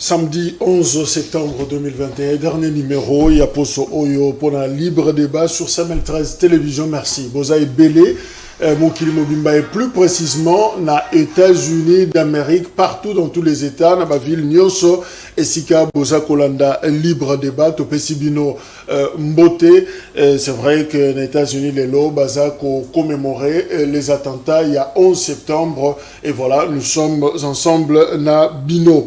Samedi 11 septembre 2021, dernier numéro, il y a Poso Oyo pour un libre débat sur Samuel 13 Télévision. Merci. Bozaï Belé, Mokili Mobimba, et plus précisément, na États-Unis d'Amérique, partout dans tous les États, na ma ville Nyonso, Esika, Boza Kolanda, libre débat, Topesibino, Mbote. C'est vrai que les États-Unis, les lots, Baza, commémorer les attentats il y a 11 septembre, et voilà, nous sommes ensemble, na Bino.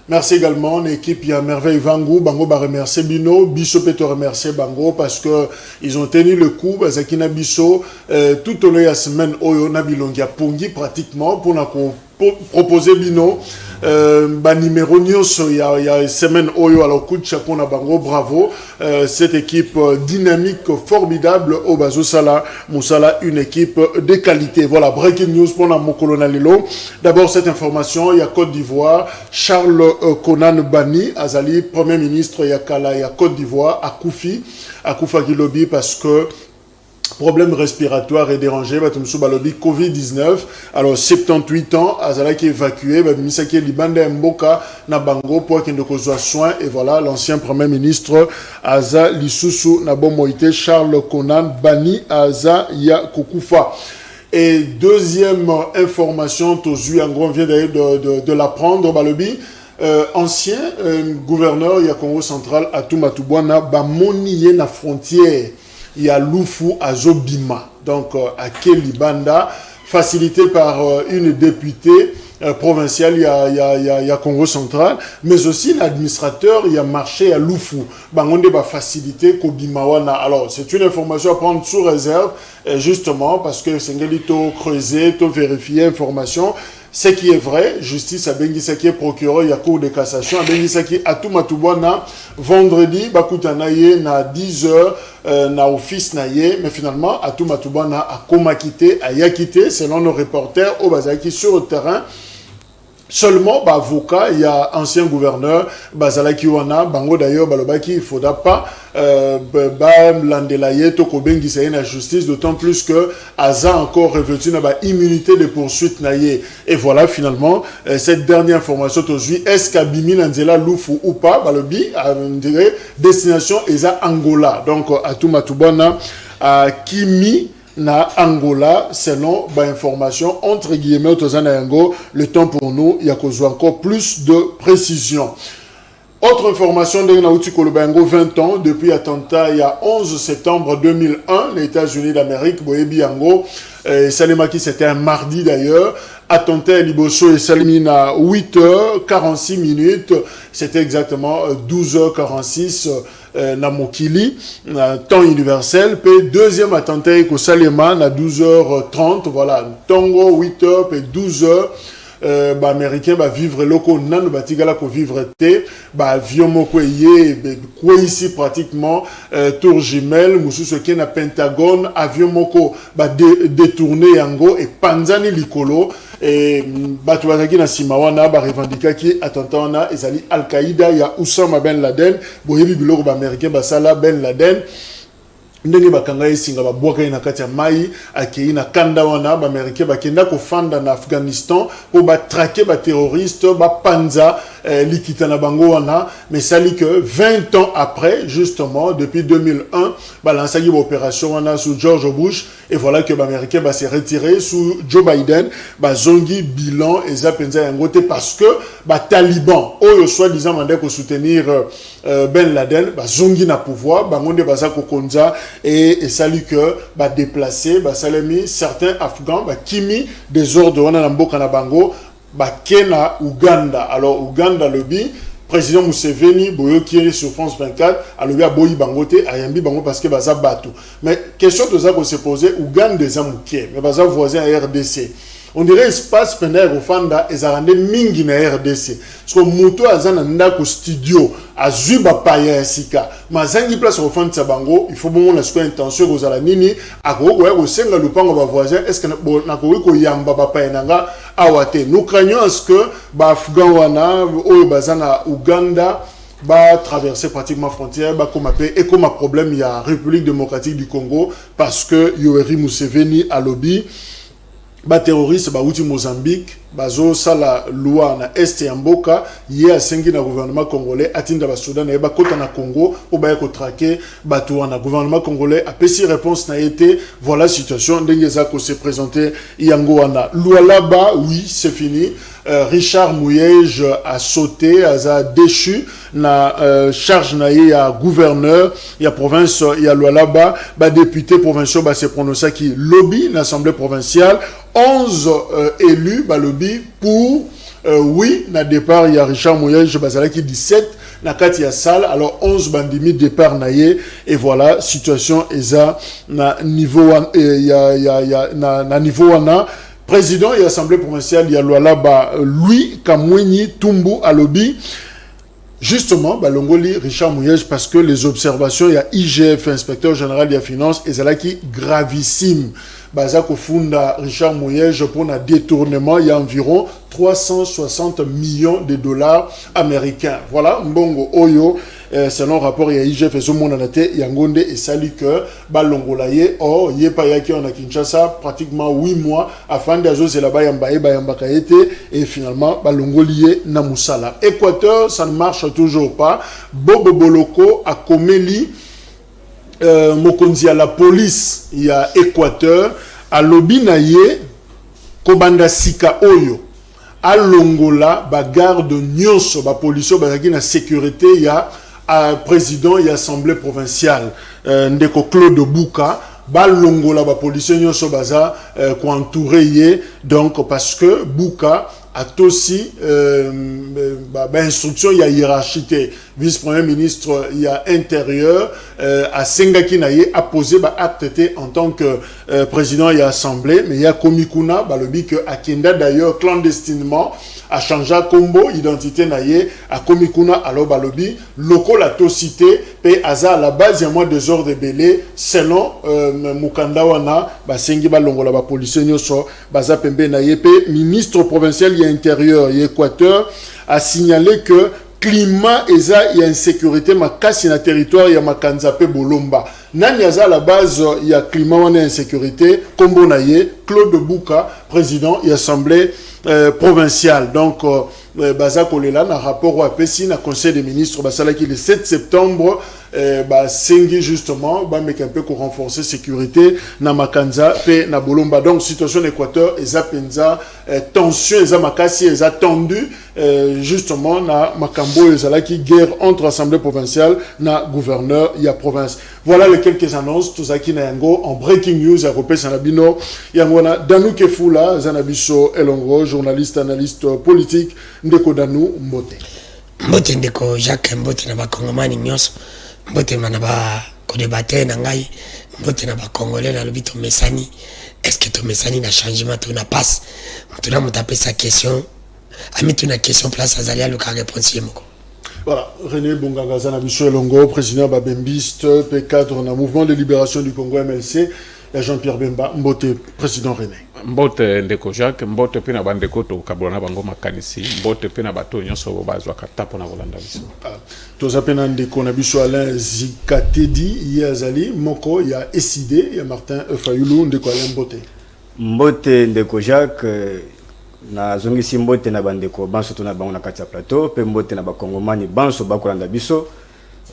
Merci également l'équipe, il y a Merveille Vango, Bango va remercier Bino, Bisso peut te remercier Bango parce que ils ont tenu le coup, Bazakina Bisso, tout au long de la semaine, Oyo Nabilongia Pongi pratiquement pour proposer Bino, numéro nyonso, il y a une semaine Oyo, alors coup de chapeau na Bango, bravo, cette équipe dynamique, formidable, au Bazo Sala, Moussala, une équipe de qualité. Voilà, breaking news pour la Mokolona Lilo. D'abord, cette information, il y a Côte d'Ivoire, Charles Konan Bani, Azali, Premier ministre, il y a Kala, il y a Côte d'Ivoire, Akoufa Gilobi, parce que problème respiratoire et dérangé, Covid-19. Alors, 78 ans, Azala qui est évacué, Misaki Libanda Mboka, Nabango, pour qu'il ne cause soin. Et voilà, l'ancien premier ministre, Aza Lisusu, Nabomoïté, Charles Konan Bani, Aza Yakoufa. Et deuxième information, Tozu, en gros, on vient de l'apprendre, Balobi. Ancien gouverneur, il y a Congo central, Atoumatoubouana, Bamoniye na frontière. Il y a Lufu à Zobima, donc à Kelibanda, facilité par une députée provinciale, il y a Congo central, mais aussi l'administrateur, il y a marché à Lufu. Bangonde va faciliter Kobimawana. Alors, c'est une information à prendre sous réserve, justement, parce que c'est un creuser, vérifier l'information. Ce qui est vrai, justice a Benguisa qui est procureur, il y a cour de cassation, a Benguisa qui a tout matubana, vendredi, Bakutanaye, na 10h, na office naye, mais finalement, a tout matubana a koma quitté, a ya quitté, selon nos reporters, au Bazaki sur le terrain. Seulement, avocat, il y a ancien gouverneur, Bazalaki Wana, Bango d'ailleurs, Balobaki, il ne faudra pas, Landelaye, Tokobengi, c'est la justice, d'autant plus que Aza encore revêtu na immunité de poursuite naye. Et voilà, finalement, cette dernière information aujourd'hui, est-ce qu'Abimi Nanzela Lufu ou pas, Balobi, on dirait, destination Eza Angola. Donc, à Toumatubana, à Kimi, na Angola, selon information entre guillemets le temps pour nous, il y a encore plus de précision. Autre information de Naouti Kolobango, 20 ans, depuis attentat il y a 11 septembre 2001, les États-Unis d'Amérique, Boyebi Yango, Salemaki, c'était un mardi d'ailleurs, attentat à Liboso et Salimine à 8h46, c'était exactement 12h46 na Mokili, temps universel, puis deuxième attentat au Salema à 12h30, voilà, Tongo 8h, puis 12h, américain va vivre loko nan batigala ko vivre te avion moko yé quoi ici pratiquement tour jumelle mususu ke na Pentagone avion moko détourné yango et panzani likolo et batu bazaki na simawana ba revendiquer ki attentat wana ezali Al-Qaïda ya Oussama Ben Laden boyebi biloko ba américain basala Ben Laden ndenge bakanga esinga babwaka na kati ya mai akei na kanda wana ba américain bakenda ko fanda na Afghanistan po ba traquer ba terroriste ba panza likita na bango wana mais sali que 20 ans après justement depuis 2001 ba lancé une opération wana sous George Bush et voilà que ba américain ba s'est retiré sous Joe Biden ba zongi bilan eza penza yangote parce que ba taliban oyo soi-disant mandé ko soutenir Ben Laden ba zongi na pouvoir bangonde baza ko konza et salut que bah déplacer bah salami certains afghans bah kimi des ordres wana na mboka na bango bah kena Uganda. Alors Uganda lobi président Museveni boyoki sur France 24 alobi aboyi bangote ayambi bango parce que baza bato mais question de ça qu'on se poser Uganda des amukie mais baza voisin à RDC. On dirait espace pendant Rofanda et ça rendait mingi na RDC. Parce que moto azana ndako studio azuba paya sika. Mazangi place Rofanda Sabango, il faut bon la soi intention aux ala nini ako ko senga lupango ba voisin est-ce que na ko yamba ba paya nanga awate. Nous craignons à ce que ba Afghan wana o bazana Uganda va traverser pratiquement frontière ba comme appel et comme un problème il y a République démocratique du Congo parce que Yoweri Museveni a lobby ba terroriste ba uti Mozambique bazo sala loi na est ya mboka ye asengi na gouvernement congolais atinda ba Soudan na ba kota na Congo o ba ko traquer bato na gouvernement congolais a pesi réponse na été voilà situation ndenge za ko se présenter yango wana loi là-bas oui c'est fini. Richard Mouyej a sauté, a déchu na charge na ya gouverneur, ya province, ya là-bas, ba député provincial ba se prononcer qui lobby l'Assemblée provinciale, 11 élus ba lobby pour oui, na départ il y a Richard Mouyej bazala qui 17 na kati ya salle, alors 11 bandimi départ na ye et voilà situation eza na niveau na niveau wana. Président et Assemblée provinciale, il y a là-bas, Louis Kamweni Tumbu Alobi. Justement, Longoli, Richard Mouyej, parce que les observations, il y a IGF, inspecteur général des finances, et c'est là qui gravissime. Bazako Funda, Richard Mouyej, pour un détournement, il y a environ 360 millions de dollars américains. Voilà, Mbongo Oyo, selon rapport, il y a IGF et Zomonanate, Yangonde et Salike, Balongolaye, or, Yepa Yaki en Kinshasa, pratiquement 8 mois, afin d'azo, c'est là-bas, Yambakaete, et finalement, Balongoliye, Namusala. Équateur, ça ne marche toujours pas. Bobo Boloko, à Komeli, Mokonzi à la police, il y a Équateur, à Lobinaye, Kobanda Sika Oyo, à Longola, garde Nyonso, police, na sécurité, il y a président et assemblée provinciale, Ndeko Claude Bouka, Longola, police, Nyonso, ko entouré, donc parce que Bouka a aussi instruction, il y a hiérarchité. Vice-premier ministre, il y a intérieur, à Sengaki Naye a posé acte en tant que président et assemblée, mais il y a Komikuna, le but que Akenda d'ailleurs clandestinement a changé combo, identité Naye, à Komikuna, alors balobi, local a tout cité, et à la base, il y a moins de heures de belé, selon Mukandawana, Sengi Balongola, police, Nyoso, Baza Pembe Naye, ministre provincial, intérieur et Équateur a signalé que climat et insécurité makasi na territoire ya Makanzape Bolomba. Nani à la base il y a climat et insécurité kombo naye Claude Bouka président et assemblée provinciale. Donc baza kolela na rapport au APC na conseil des ministres basala qui le 7 septembre sengi justement mais un peu pour renforcer sécurité na Makanza pe na Bolomba. Donc situation Équateur eza penza tension eza makasi eza tendu justement na makambo ezala qui guerre entre assemblée provinciale na gouverneur ya province. Voilà les quelques annonces tous aki na yango en breaking news européen sanabino yango na Danou Kefula Zanabiso Elongo journaliste analyste politique ndeko Danou Mbote ndeko Jacques Mbote na bakongomani nyonso Mbote na ba ko débattre na ngai Mbote na ba congolais na lobito mesani est-ce que ton mesani na changement to na passe mutuna mutape sa question ami tuna question place azalia le ka réponse yemoko. Voilà, René Bonganga Zanabiso Elongo, président Babembiste, P4 dans le mouvement de libération du Congo MLC, et Jean-Pierre Bemba, Mbote, président René. Mbote ndeko Jacques, Mbote pena bandeko to kabona bango makanisi, Mbote pena bato nyonso bazwa katapo na bolanda biso. Toza pena ndeko na biso Alain Zikatedi, Yazali, Moko, ya Eside, ya Martin Fayulu, ndeko Alain Mbote. Mbote ndeko Jacques, na zongisi Mbote na bandeko banso to na bango na kati ya plateau pe Mbote na bakongomani banso bakolanda biso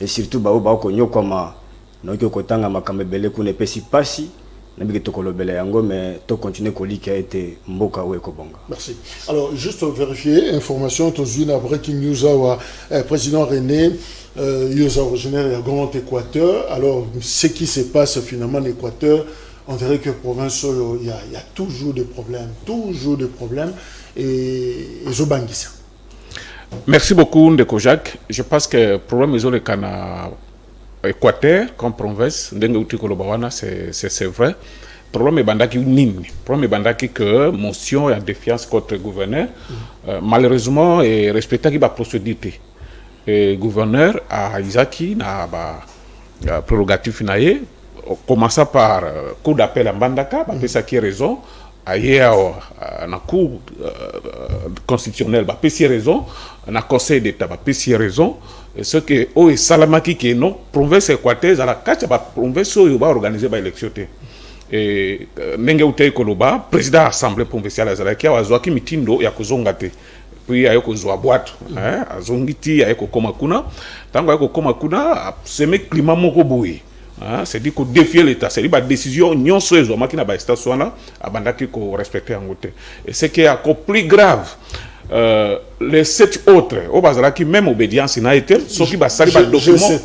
et surtout ba ko nyokoma na ko tanga makambe bele kuna pesi pasi na biki to kolobela yango mais to continuer ko lika été mboka we ko bonga. Merci. Alors juste vérifier information to na breaking news wa président René yosa originaire du Grand Équateur. Alors ce qui se passe finalement en Équateur, on dirait que province il y a toujours des problèmes et Zobangisa. Merci beaucoup Ndeko Jacques. Je pense que le problème est le Équateur comme province c'est vrai. Le problème est bandaki nini. Le problème est bandaki que motion et défiance contre le gouverneur. Malheureusement et respectant la procédure. Le gouverneur a Isaki na prérogative finaye. Commençant par coup d'appel à Mbandaka, parce que ça qui est raison, ailleurs, dans cour constitutionnel, parce que c'est raison, dans conseil d'État, parce que c'est raison, ce que est Salamaki qui est non, province équatorienne, à la carte, province où va organiser l'élection. et ndenge utei koloba président assemblée provinciale azalaki azwaki mitindo ya kozonga te puis ayeko zwa boîte azongiti ayeko koma kuna tango ayeko koma kuna seme climat moko boye c'est dit qu'on défier l'état c'est dit ba décision nyonso ezomaki na ba station wana abandaki ko respecter yango te et c'est qui est encore plus grave les 7 autres au bazalaki même obédience na été soki ba sali ba document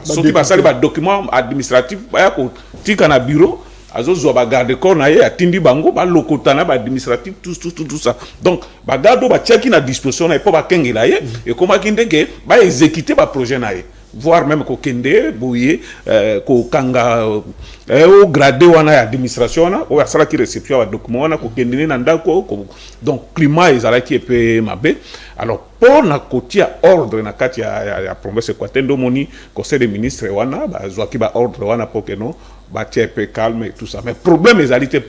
soki ba sali ba document administratif ba ko tika na bureau azozo ba garde corps na ye atindi bango ba lokotana ba administratif tout ça donc ba gardo ba tchaki na disposition na po ba kengela ye et comment kindeke ba exécuter ba projet na ye voire même ko kende boye ko kanga au gradé wana ya administration na o asala ki réception ya document wana ko kende na ndako donc climat ezalaki pe mabe alors pour na kotia ordre na kati ya province Equateur moni conseil des ministres wana ba zwaki ba ordre wana pour que non ba tie peu calme et tout ça mais problème ezalika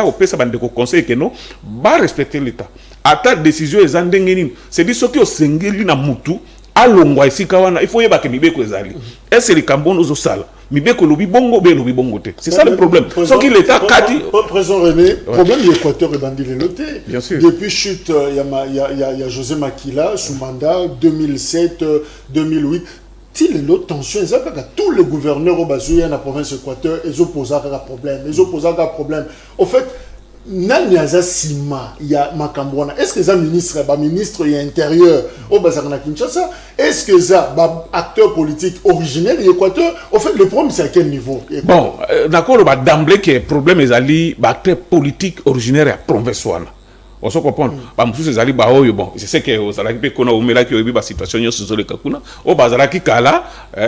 ko pesa bande ko conseil que non ba respecter l'état ata décision ezandengeni c'est dit soki o sengeli na mutu alongwa esika wana il faut yeba ke mibeko ezali est-ce le cambon ozo sala mibeko lobi bongo be lobi bongo te c'est ça le problème so ki l'état kati président René problème l'Équateur et bandi leloté bien sûr depuis chute il y a José Makila sous mandat 2007 2008 il y a tension tous les gouverneurs au Bazouya dans la province Équateur ils opposent à un problème au fait Naniaza Sima, il y a Makambouana. Est-ce que ça ministre, il y a intérieur au Bazarana Kinshasa? Est-ce que ça acteur politique originaire de l'Équateur? Au fait, le problème c'est à quel niveau? Bon, d'accord, d'emblée que le problème est ali acteur politique originaire de la province. On se comprend. Ces ali bon, je sais que aux alaki pe kona umela ki obi ba situation yo sozole kakuna. O bazalaki kala,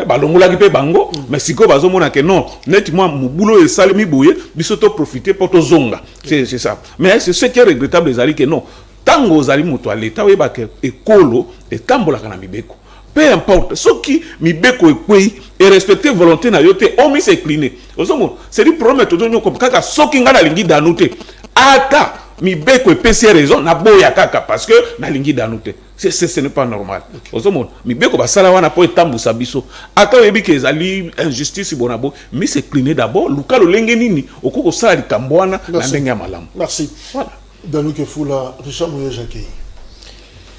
balongola ki pe bango, mais siko bazomona que non, nettement mon boulot est salmi bouye, bisoto profiter pour to zonga. C'est ça. Mais c'est ce qui est regrettable les ali que non. Tango aux ali moto à l'état we ba que ekolo et tambola kana mibeko. Peu importe, ce qui mibeko ekwe et respecter volonté na yote, on mi s'incliner. Ozomo, c'est du problème to donyo comme kaka sokinga na lingi danute. Ata mi beko epesi raison na boya kaka parce que na lingi danute ce n'est pas normal ozomo mi beko basala wana po etambusa biso ata yebi ke ezali injustice bonabo mi se cliner d'abord lukalo lenge nini okoko sala likambo wana na ndenge ya malamu merci voilà Danuke Fula Richard Mouye Jacques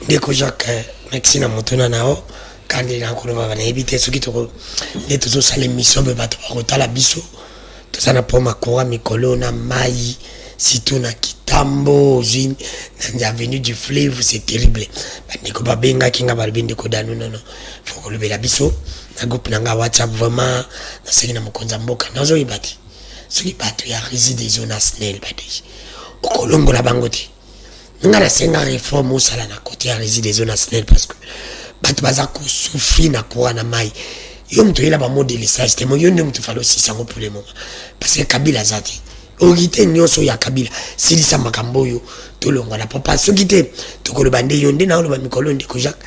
ndeko Jacques merci na motona nao kandi na koloba bana ebite soki to ne tozo sala mission be bato bakotala biso tozana po makora mikolo na mai surtout na Kitambo, dans l'avenue du fleuve, c'est terrible. Bandeko babenga kinga balbinde ko danu non. Faut que le bela biso, na groupe nanga WhatsApp vraiment, na seli na mokonza mboka. Nazo ibati. Soki batu ya réside zone snel badi. Okolongo la bangote. Nga na senga réforme osala na côté ya réside zone snel parce que batu baza ko souffrir na courant na mai. Yo mtu ila ba modèle ça, c'était mo yo mtu falo 600 pour le moment. Parce que Kabila zati. Orité nyonso ya Kabila silisa makambo yo tolonga na papa soki te tokoloba nde yo nde na oloba mikolo ndeko Jacques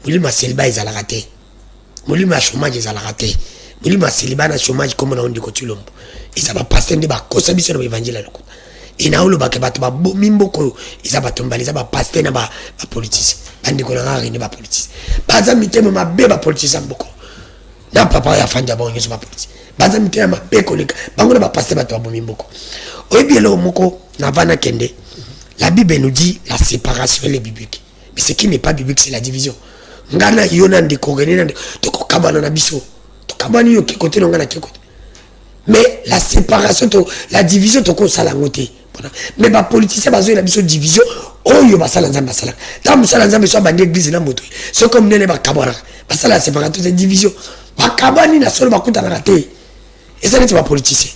mulima seliba ezalaka te mulima chômage ezalaka te mulima seliba na chômage comme na ndeko Tulombo ezaba pasteur nde bakosa biso na évangile loko ina oloba ke bato ba mimboko ezaba tombali ezaba pasteur na ba politicien bandeko na ngari ne ba politicien baza mitemo mabe ba politicien mboko na papa ya fanja ba nyeso ba politicien baza mitema mabe koleka bango na ba pasteur bato ba mimboko oyebielo moko na vana kende la Bible nous dit la séparation est biblique mais ce qui n'est pas biblique c'est la division ngana yona ndeko ngene toko kabana na biso to kabani yo ki côté ngana ki côté mais la séparation la division toko sala ngote mais ba politicien bazo la biso division oyo basala nzamba sala ta musala nzamba so ba l'église na moto c'est comme nene ba kabana basala la séparation c'est division ba kabani na solo bakuta na raté et ça n'est pas politicien.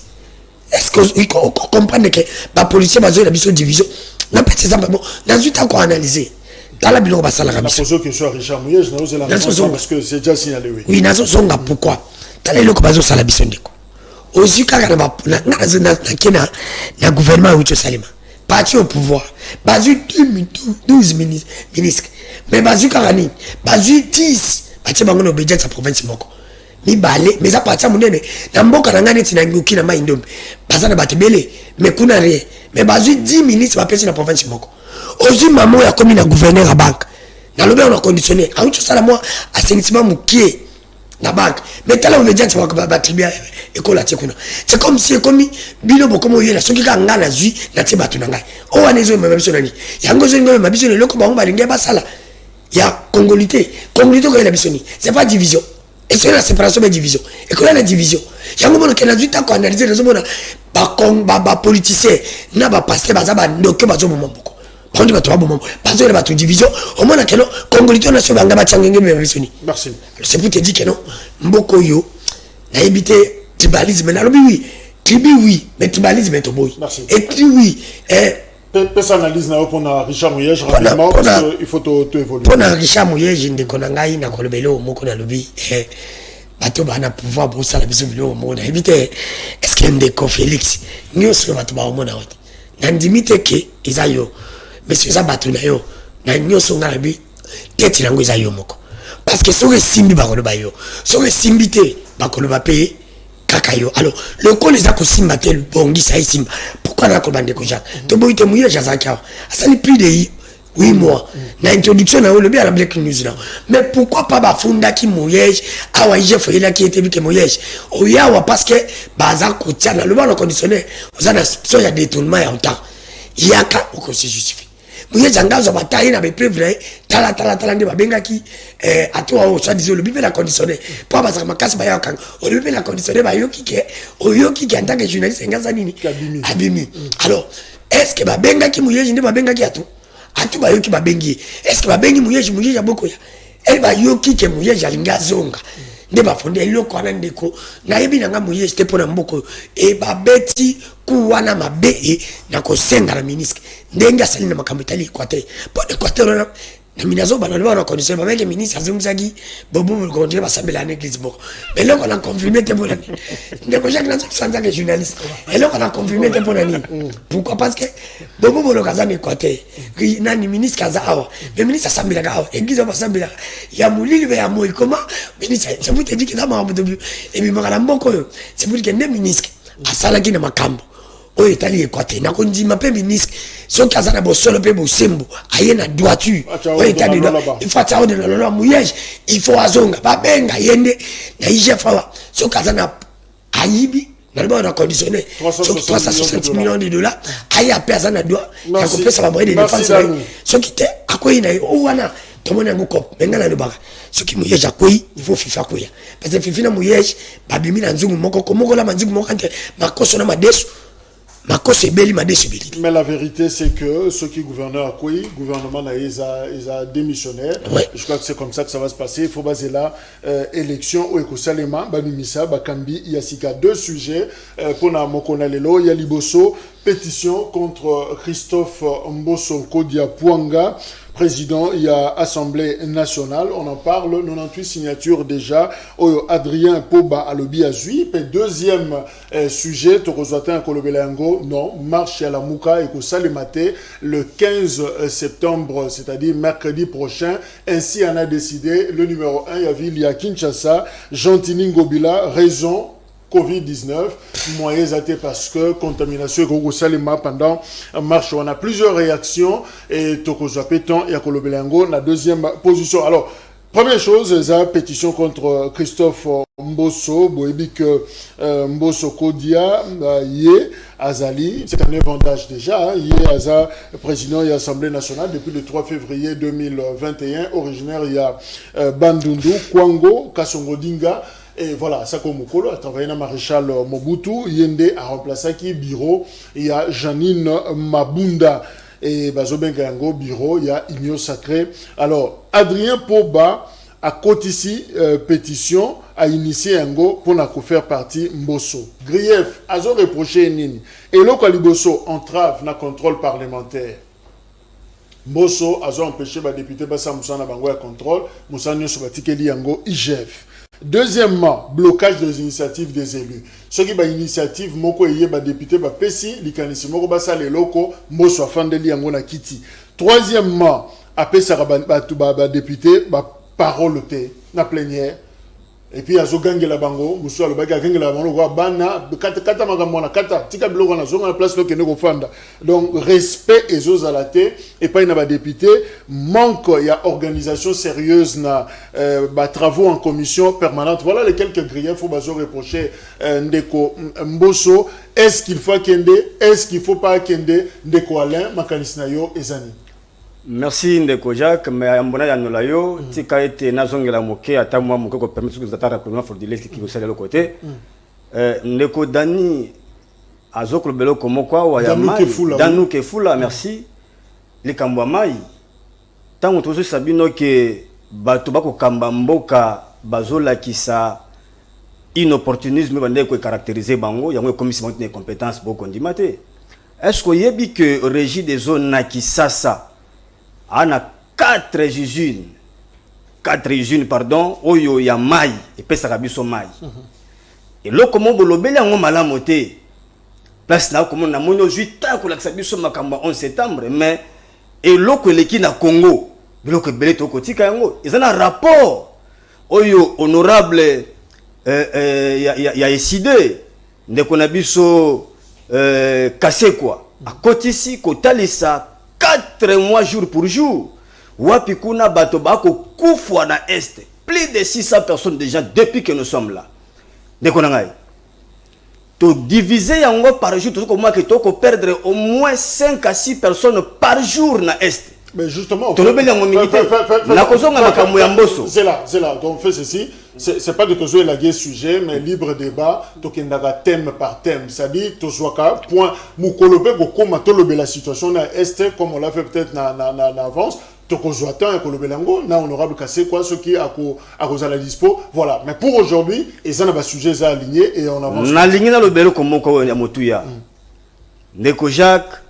Est-ce que vous comprenez que les policiers ont une division? Non, c'est ça, bon, dans une temps qu'on analyse. Dans la bilan, on va s'en la question Richard Mouye, je n'ai pas parce que c'est déjà signalé. Oui, dans son pourquoi? Dans les locaux, on va s'en la bilan. Aussi, quand on a un gouvernement où tu salima, parti au pouvoir, basu 12 ministres, mais basu 40, basu 10, basu bangon obédience à province moko. Ni balé mais ça partir mon nene na mboka na ngani tina nguki na mai ndombe bazana batebele mais kuna rien mais bazu 10 ministres ba pesi na province moko ozi mamo ya komi na gouverneur à banque na lobe on a conditionné a ucho sala moi assainissement mukie la banque. Mais t'as là, on veut dire que tu vas battre bien, école à Tchekuna. C'est comme si, comme, Bilo, comme il y a ceux qui ont la vie, la Tibatunanga. Oh, on est même sur la vie. Il y a un gros même, ma biso, le loco, on va aller à Sala. Il y a Congolité. Congolité, quand il y a la bisoni. C'est pas division. Et c'est la séparation de division. Et quand il y a la division, il y a un moment qui a dit qu'on analyse les hommes, bah, politiciens, n'a pas passé, bah, ça va, donc, bah, moment beaucoup. Par contre, tu vas bon parce que la division, au moins, que non, Congolité, on a sauvé un gars, Merci. C'est pour te dire que non, Mbokoyo, n'a évité tribalisme, oui, tribu, oui, mais tribalisme est au bout. Merci. Et puis, oui, Peut-être analyse pour Richard Mouyej rapidement parce qu'il faut te évoluer. Pour Richard Mouyej, je ne connais pas, il n'a pas le mot na lobby. Bateau a pouvoir pour ça la vision au monde. Éviter, est-ce qu'il y a un déco Félix? Nous sommes à tout le monde. N'andimite que Isayo, mais c'est ça bateau na yo. Nous sommes à la vie, tête il a un Isayo moko. Parce que si on est simbi bakolo bayo, si on est simbité bakolo ba payer. Kakayo. Alors, le col les a cosimbaté le bongi ça ici. Pourquoi on a commandé déjà? Tu peux te mouiller à Zaka. Ça n'est plus de 8 mois. L'introduction a eu le bien à Black News là. Mais pourquoi pas Bafunda qui mouillage? Ah ouais, j'ai fait là qui était qui mouillage. Oh ya parce que Bazar Kotia le bon conditionné. Vous avez il y a des détournements en temps. Il y a qu'à au se justifie. Mouillage anga za bataille na be prévu tala ndi babenga ki à toi au soit disait le bibé la conditionné. Pas parce que ma casse ba ya kan. O le bibé la conditionné ba yo ki ke o yo ki en tant que journaliste ngaza nini? Abimi. Alors, est-ce que babenga ki mouillage ndi babenga ki atu? Atu ba yo ki babengi. Est-ce que babengi mouillage ya boko ya? El ba yo ki ke mouillage alinga zonga. Nde ba fondé eloko wana ndeko na yebi nanga mouillage te pona mboko e ba beti ku wana mabe na ko senga la ministre ndenga sali na makambo itali Équateur po Équateur na minazo bana na condition ba meke ministre azumzagi bobo ko ndira basambela na église boko mais là on a confirmé te pona ndeko Jacques na sanza que journaliste et là on a confirmé te pona ni pourquoi parce que bobo bolo kazana Équateur nani ministre kaza awa mais ministre asambela ka awa église basambela ya mulili be ya moi comment ministre c'est pour te dire que ça m'a et puis makala mboko c'est pour dire que ne ministre asala ki na makambo o etali Équateur na kondima pe ministre soki azana bosolo pe bosembo ayena droiture o etali il faut ça de la loi mouillage il faut azonga ba benga yende na ijefa soki azana ayibi na le bon conditionné 360 millions de dollars aya pe azana droit ya ko pesa ba moyen de défense soki te akoyi na o wana tomona ngoko benga na lobaka soki mouillage akoyi il faut fifa koya parce que fifa na mouillage babimi na nzungu moko la manzungu moko ante makoso na madesu. Mais la vérité, c'est que ceux qui gouvernent à Kouy, gouvernement ils a démissionné. Ouais. Je crois que c'est comme ça que ça va se passer. Il faut baser la élection au Ekosalema, Banumisa, Bakambi, Yassika. Deux sujets pour Namokona Lelo, Yaliboso, pétition contre Christophe Mboso Kodia Puanga. Président, il y a Assemblée nationale, on en parle, 98 signatures déjà, Adrien Poba à l'Obi Azui. Puis deuxième sujet, Torozoatin Kolobelango, non, marche à la Mouka et Kosalemate le 15 septembre, c'est-à-dire mercredi prochain. Ainsi, on a décidé, le numéro 1, il y a Kinshasa, Gentini Ngobila, raison Covid-19, moyens athées parce que contamination Gogo Salima pendant marche. On a plusieurs réactions et Tokozo Péton et Akolobelango, la deuxième position. Alors, première chose, la pétition contre Christophe Mboso, Boebi que Mboso Kodia, Yé, Azali, c'est un évendage déjà, Yé Aza, président de l'Assemblée nationale depuis le 3 février 2021, originaire, il y a Bandundu, Kwango, Kasongodinga. Et voilà, Sako Mokolo a travaillé dans Maréchal Mobutu, Yende a remplacé qui bureau, il y a Janine Mabunda et Bazobenga Yango bureau, il y a Igno Sacré. Alors, Adrien Poba a cotisé pétition à initier Yango pour faire partie Mboso. Grief, Azo reproché Nini. Et l'Okaliboso entrave na contrôle parlementaire. Mboso Azo empêché le député Bassa Moussa na bango ya contrôle, Moussa Nyoso Batikeli Yango IGF. Deuxièmement, blocage des initiatives des élus. Ce qui est initiative, moko eye ba député ba pesi likanisi moko ba sale loko mboso afandeli yango na kiti. Troisièmement, apesa ba député ba parole te na plénière et puis azo gangela bango muso alobaki gangela bango kwa bana kata makambo na kata tika biloko na zonga na place lo kende ko fanda. Donc respect ezo zalate et pas na ba député manque ya organisation sérieuse na ba travaux en commission permanente. Voilà les quelques griefs faut bazo reprocher ndeko Mbosso. Est-ce qu'il faut kende, est-ce qu'il faut pas kende ndeko Alain makanisina yo ezani. Merci Ndeko Jacques, mais ambona ya nolayo tika ete nazongela moke ata moi moke ko permettre que zatara pour frauduleux qui vous de l'autre côté. Ndeko Dani azoko belo komo kwa wa ya mai Danu ke fula merci les kambwa mai tango tozo sabino ke bato bako kamba mboka bazola kisa inopportunisme bande ko caractériser bango yango commission de compétences boko ndimate. Est-ce que yebi que régie des zones na kisasa on a 4 usines pardon oyo ya mai et pesa biso mai et lo comment bolobeli yango malamu te place na comment na mono 8 ans ko la biso makamba 11 septembre mais et lo ko leki na Congo biloko belé to kotika yango ezana rapport oyo honorable ya eside ndeko na biso Kasekwa akotisi kotalisa 4 mois jour pour jour. Wapi kuna bato bako kufwa na est. Plus de 600 personnes déjà depuis que nous sommes là. Ndeko nangai. To diviser yango par jour to comment que to ko perdre au moins 5 à 6 personnes par jour na est. Mais justement, c'est là, donc on fait ceci. C'est pas de te jouer la sujet, mais libre débat, tokendaga thème par thème. C'est-à-dire, tozoaka, point, moukolope, gokoma, tolobe la situation na est, comme on l'a fait peut-être na avance, tokozoatan et kolobelango, na honorable Kassé, quoi, ceux qui à la dispo, voilà. Mais pour aujourd'hui, et ça n'a pas sujet, ça aligné, et on avance. Na aligné na lobelo comme moko ya motuya. Ndeko Jacques,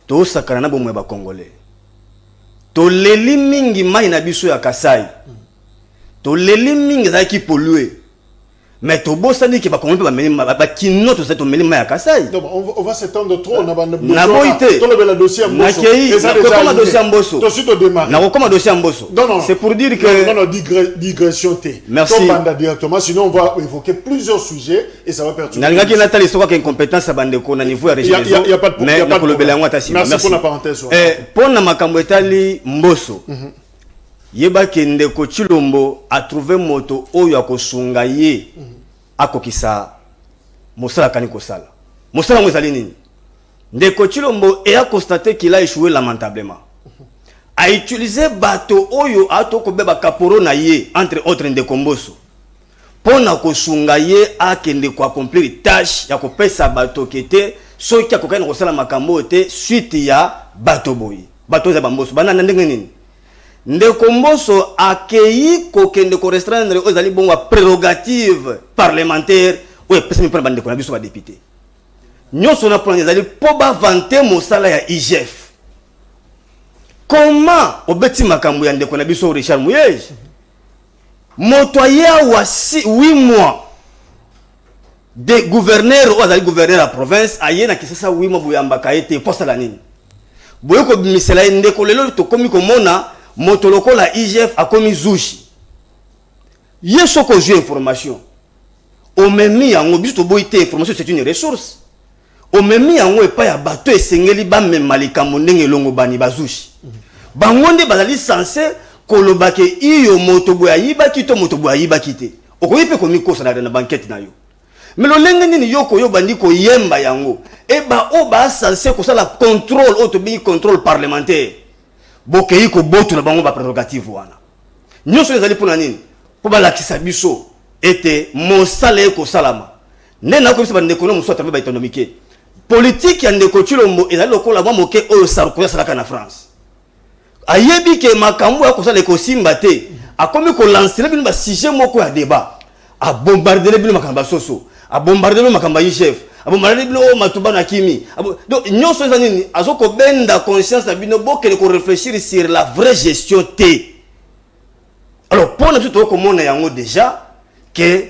to sakana na bomwe ba Congolais. To leli mingi mai na biso ya Kasai. To leli mingi za ki polluer. Mais to bosani ki ba kompe ba meli ba kino to set to meli mai ya Kasai. Donc on va s'étendre trop na ba na boité. To le dossier Mbosso. Et ça comment dossier Mbosso. To suite au démarrage. Na comment dossier Mbosso. Non. C'est pour dire que non digression T. Merci. To banda directement sinon on va évoquer plusieurs sujets et ça va perturber. Na ngaki na tali soka incompétence bande ko na niveau ya région. Il y a pas de mais na kolobela yango atasi. Merci pour la parenthèse. Pour na makambo etali Mbosso. Yeba kende ko Chilombo a trouvé moto oyo akosunga ye. Akokisa mosala kaniko sala. Mosala mwezali nini? Ndeko Chilombo a constaté qu'il a échoué lamentablement. A utilisé bateau oyo atoko beba kaporo na ye entre autres Ndeko Mbosso. Pona kosunga ye akende ko accomplir tâche ya kopesa bateau kete soki akokana kosala makambo te suite ya bateau boyi. Bateau za Mbosso bana ndenge nini? Ndeko Mbosso akei kokende ko restreindre ozali bongo prérogative parlementaire ou pesa mi prendre ndeko na biso ba député. Nyoso na prendre ezali po ba vanter mosala ya IGF. Comment obeti makambo ya ndeko na biso Richard Muyej? Motoya wa 8 mois de gouverneur ou azali gouverneur la province ayena kisasa 8 mois boyamba kaete posa la nini. Boyoko bimisela ndeko lelo to komi komona moto lokola IGF a komi zushi. Yeso ko jeu information. O memi yango biso to boité information c'est une ressource. O memi yango e pa ya bato esengeli ba memalika mondenge longo bani bazushi. Bangonde bazali censé kolobake iyo moto boya yiba kito moto boya yiba kite. Okoyipe komi kosa na banquette na yo. Mais le lenge nini yoko yo bandi ko yemba yango. E ba o ba censé ko sala contrôle auto bi contrôle parlementaire. Bokei ko botu na bango ba prérogative wana. Nyoso ezali pona nini? Po ba lakisa biso ete mosala ko salama. Nena ko bisa ndeko no musota ba économique. Politique ya ndeko Chilombo ezali lokola mwa moke oyo Sarkozy salaka na France. Ayebi ke makambo ya ko sala ko simba te. Akomi ko lancer bino ba sujet moko ya débat. A bombarder bino makamba soso. A bombarder bino makamba chef. Abombarder bino matuba na kimi. Donc nyoso ezali nini azoko benda conscience na bino bokele ko réfléchir sur la vraie gestion T. Alors pour nous tout comme on yango déjà que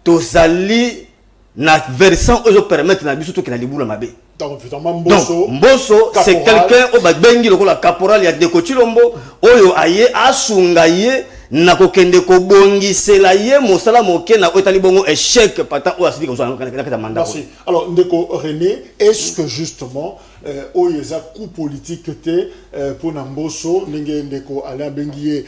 tozali na versant ozo permettre na biso to ke na libula mabe. Donc Mbosso c'est quelqu'un au babengi lokola caporal ya Ndeko Chilombo oyo aye asunga ye nakokende kobongisela ye mosala moke na otali bongo échec pata o asidi kozwa na mandat. Merci. Alors ndeko René, est-ce que justement oyeza coup politique te pour Namboso ndeko Alain Benguié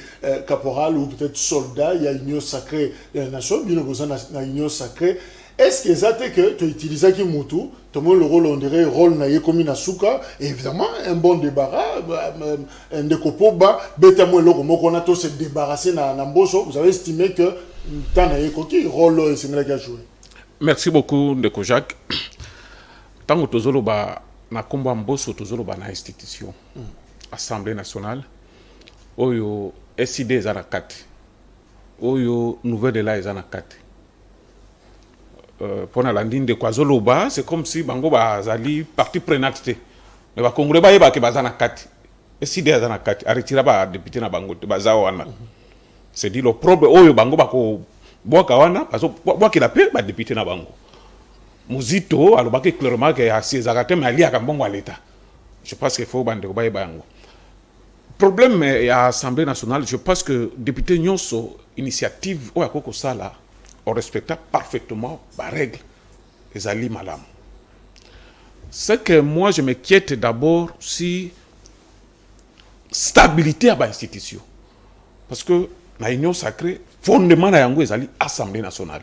caporal ou peut-être soldat, il y a union sacrée de la nation, bien na union sacrée. Est-ce que ça que tu utilises qui Moutou, tout le monde le rôle on dirait rôle naïe comme une souka, évidemment un bon débarras, un décopo bas, bêta moi le comment on a tous se débarrasser na Namboso, vous avez estimé que tant naïe coquille rôle c'est là qui a joué. Merci beaucoup Ndeko Jacques. Tant que tozolo ba na komba Mboso tozolo ba na institution, Assemblée nationale, oyo SID ezana 4, oyo nouvelle de la ezana 4. Pour la ligne de Kwazoloba, c'est comme si Bango Bazali parti prenante. Mais ba Congolais ba yeba ke bazana 4. Et si des azana 4, arrêtira ba député na Bango te bazawana. C'est dit le problème oyo Bango ba ko boka wana, parce que boka la paix ba député na Bango. Muzito alobaki clairement que asi zakate mais ali akambongo à l'état. Je pense qu'il faut bande ko ba yeba yango. Problème à l'Assemblée nationale, je pense que député nyonso initiative o akoko sala on respecte parfaitement la règle des alliés madame. C'est que moi je m'inquiète d'abord si stabilité à l'institution. Parce que la union sacrée, fondement na yango ezali Assemblée nationale.